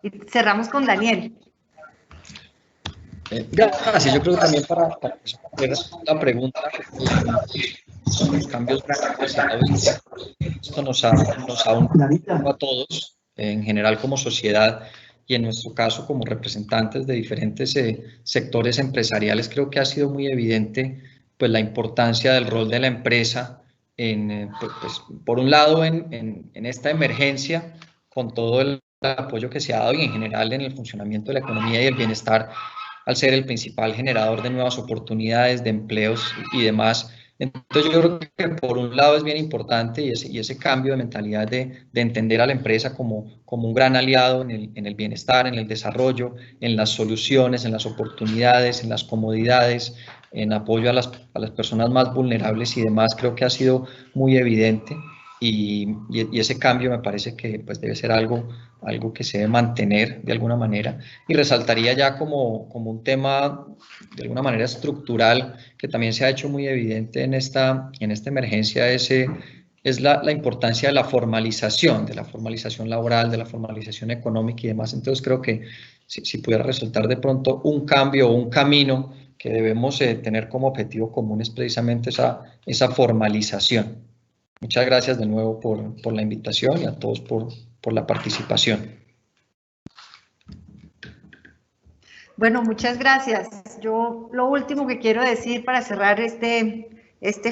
Y cerramos con Daniel. Gracias. Yo creo que también para la pregunta, los cambios grandes. Esto nos ha unido a todos, en general como sociedad, y en nuestro caso como representantes de diferentes sectores empresariales. Creo que ha sido muy evidente pues, la importancia del rol de la empresa, pues, por un lado en esta emergencia, con todo el apoyo que se ha dado y en general en el funcionamiento de la economía y el bienestar, al ser el principal generador de nuevas oportunidades, de empleos y demás. Entonces yo creo que por un lado es bien importante y ese cambio de mentalidad de entender a la empresa como un gran aliado en el bienestar, en el desarrollo, en las soluciones, en las oportunidades, en las comodidades, en apoyo a las personas más vulnerables y demás, creo que ha sido muy evidente y ese cambio me parece que pues, debe ser algo que se debe mantener de alguna manera, y resaltaría ya como un tema de alguna manera estructural que también se ha hecho muy evidente en esta emergencia, es la importancia de la formalización laboral, de la formalización económica y demás. Entonces creo que si pudiera resultar de pronto un cambio o un camino que debemos tener como objetivo común es precisamente esa formalización. Muchas gracias de nuevo por la invitación y a todos por la participación. Bueno, muchas gracias. Yo lo último que quiero decir para cerrar este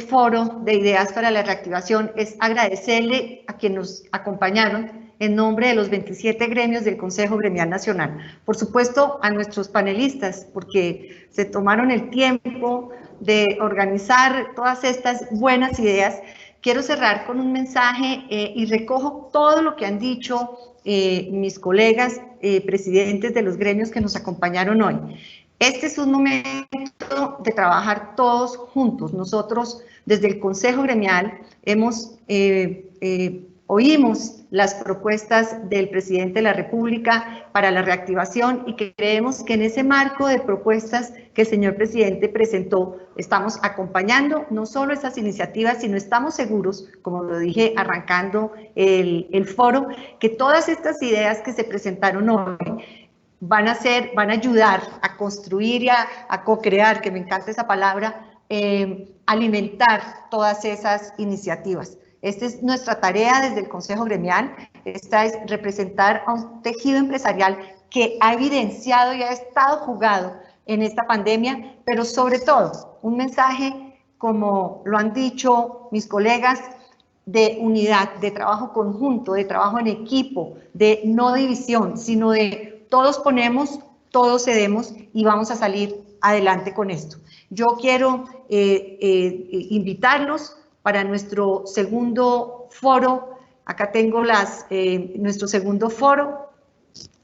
foro de ideas para la reactivación es agradecerle a quienes nos acompañaron en nombre de los 27 gremios del Consejo Gremial Nacional. Por supuesto, a nuestros panelistas, porque se tomaron el tiempo de organizar todas estas buenas ideas. Quiero cerrar con un mensaje y recojo todo lo que han dicho mis colegas presidentes de los gremios que nos acompañaron hoy. Este es un momento de trabajar todos juntos. Nosotros desde el Consejo Gremial oímos las propuestas del presidente de la República para la reactivación y que creemos que en ese marco de propuestas que el señor presidente presentó, estamos acompañando no solo esas iniciativas, sino estamos seguros, como lo dije arrancando el foro, que todas estas ideas que se presentaron hoy van a ayudar a construir y a co-crear, que me encanta esa palabra, alimentar todas esas iniciativas. Esta es nuestra tarea desde el Consejo Gremial. Esta es representar a un tejido empresarial que ha evidenciado y ha estado jugado en esta pandemia, pero sobre todo un mensaje, como lo han dicho mis colegas, de unidad, de trabajo conjunto, de trabajo en equipo, de no división, sino de todos ponemos, todos cedemos y vamos a salir adelante con esto. Yo quiero invitarlos para nuestro segundo foro. Acá tengo nuestro segundo foro,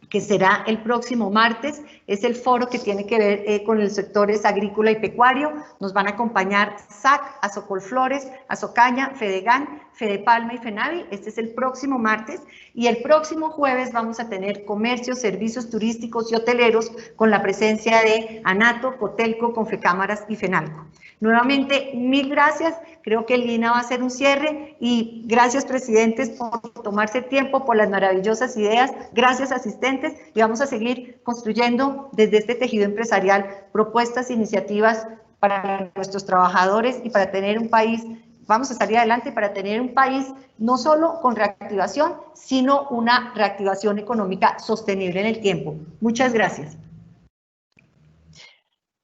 que será el próximo martes. Es el foro que tiene que ver con los sectores agrícola y pecuario. Nos van a acompañar SAC, Asocolflores, Asocaña, Fedegan, Fedepalma y Fenavi. Este es el próximo martes. Y el próximo jueves vamos a tener comercios, servicios turísticos y hoteleros con la presencia de ANATO, Cotelco, Confecámaras y Fenalco. Nuevamente, mil gracias. Creo que Lina va a hacer un cierre y gracias, presidentes, por tomarse tiempo, por las maravillosas ideas. Gracias, asistentes, y vamos a seguir construyendo desde este tejido empresarial propuestas, iniciativas para nuestros trabajadores y para tener un país, vamos a salir adelante para tener un país no solo con reactivación, sino una reactivación económica sostenible en el tiempo. Muchas gracias.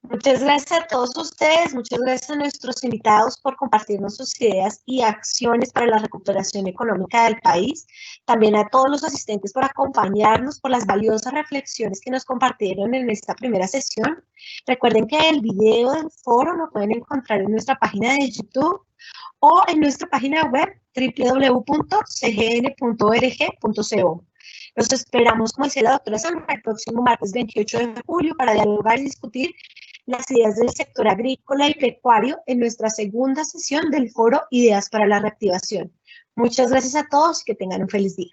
Muchas gracias a todos ustedes, muchas gracias a nuestros invitados por compartirnos sus ideas y acciones para la recuperación económica del país. También a todos los asistentes por acompañarnos, por las valiosas reflexiones que nos compartieron en esta primera sesión. Recuerden que el video del foro lo pueden encontrar en nuestra página de YouTube o en nuestra página web www.cgn.org.co. Los esperamos, como decía la doctora Sandra, el próximo martes 28 de julio para dialogar y discutir las ideas del sector agrícola y pecuario en nuestra segunda sesión del foro Ideas para la Reactivación. Muchas gracias a todos y que tengan un feliz día.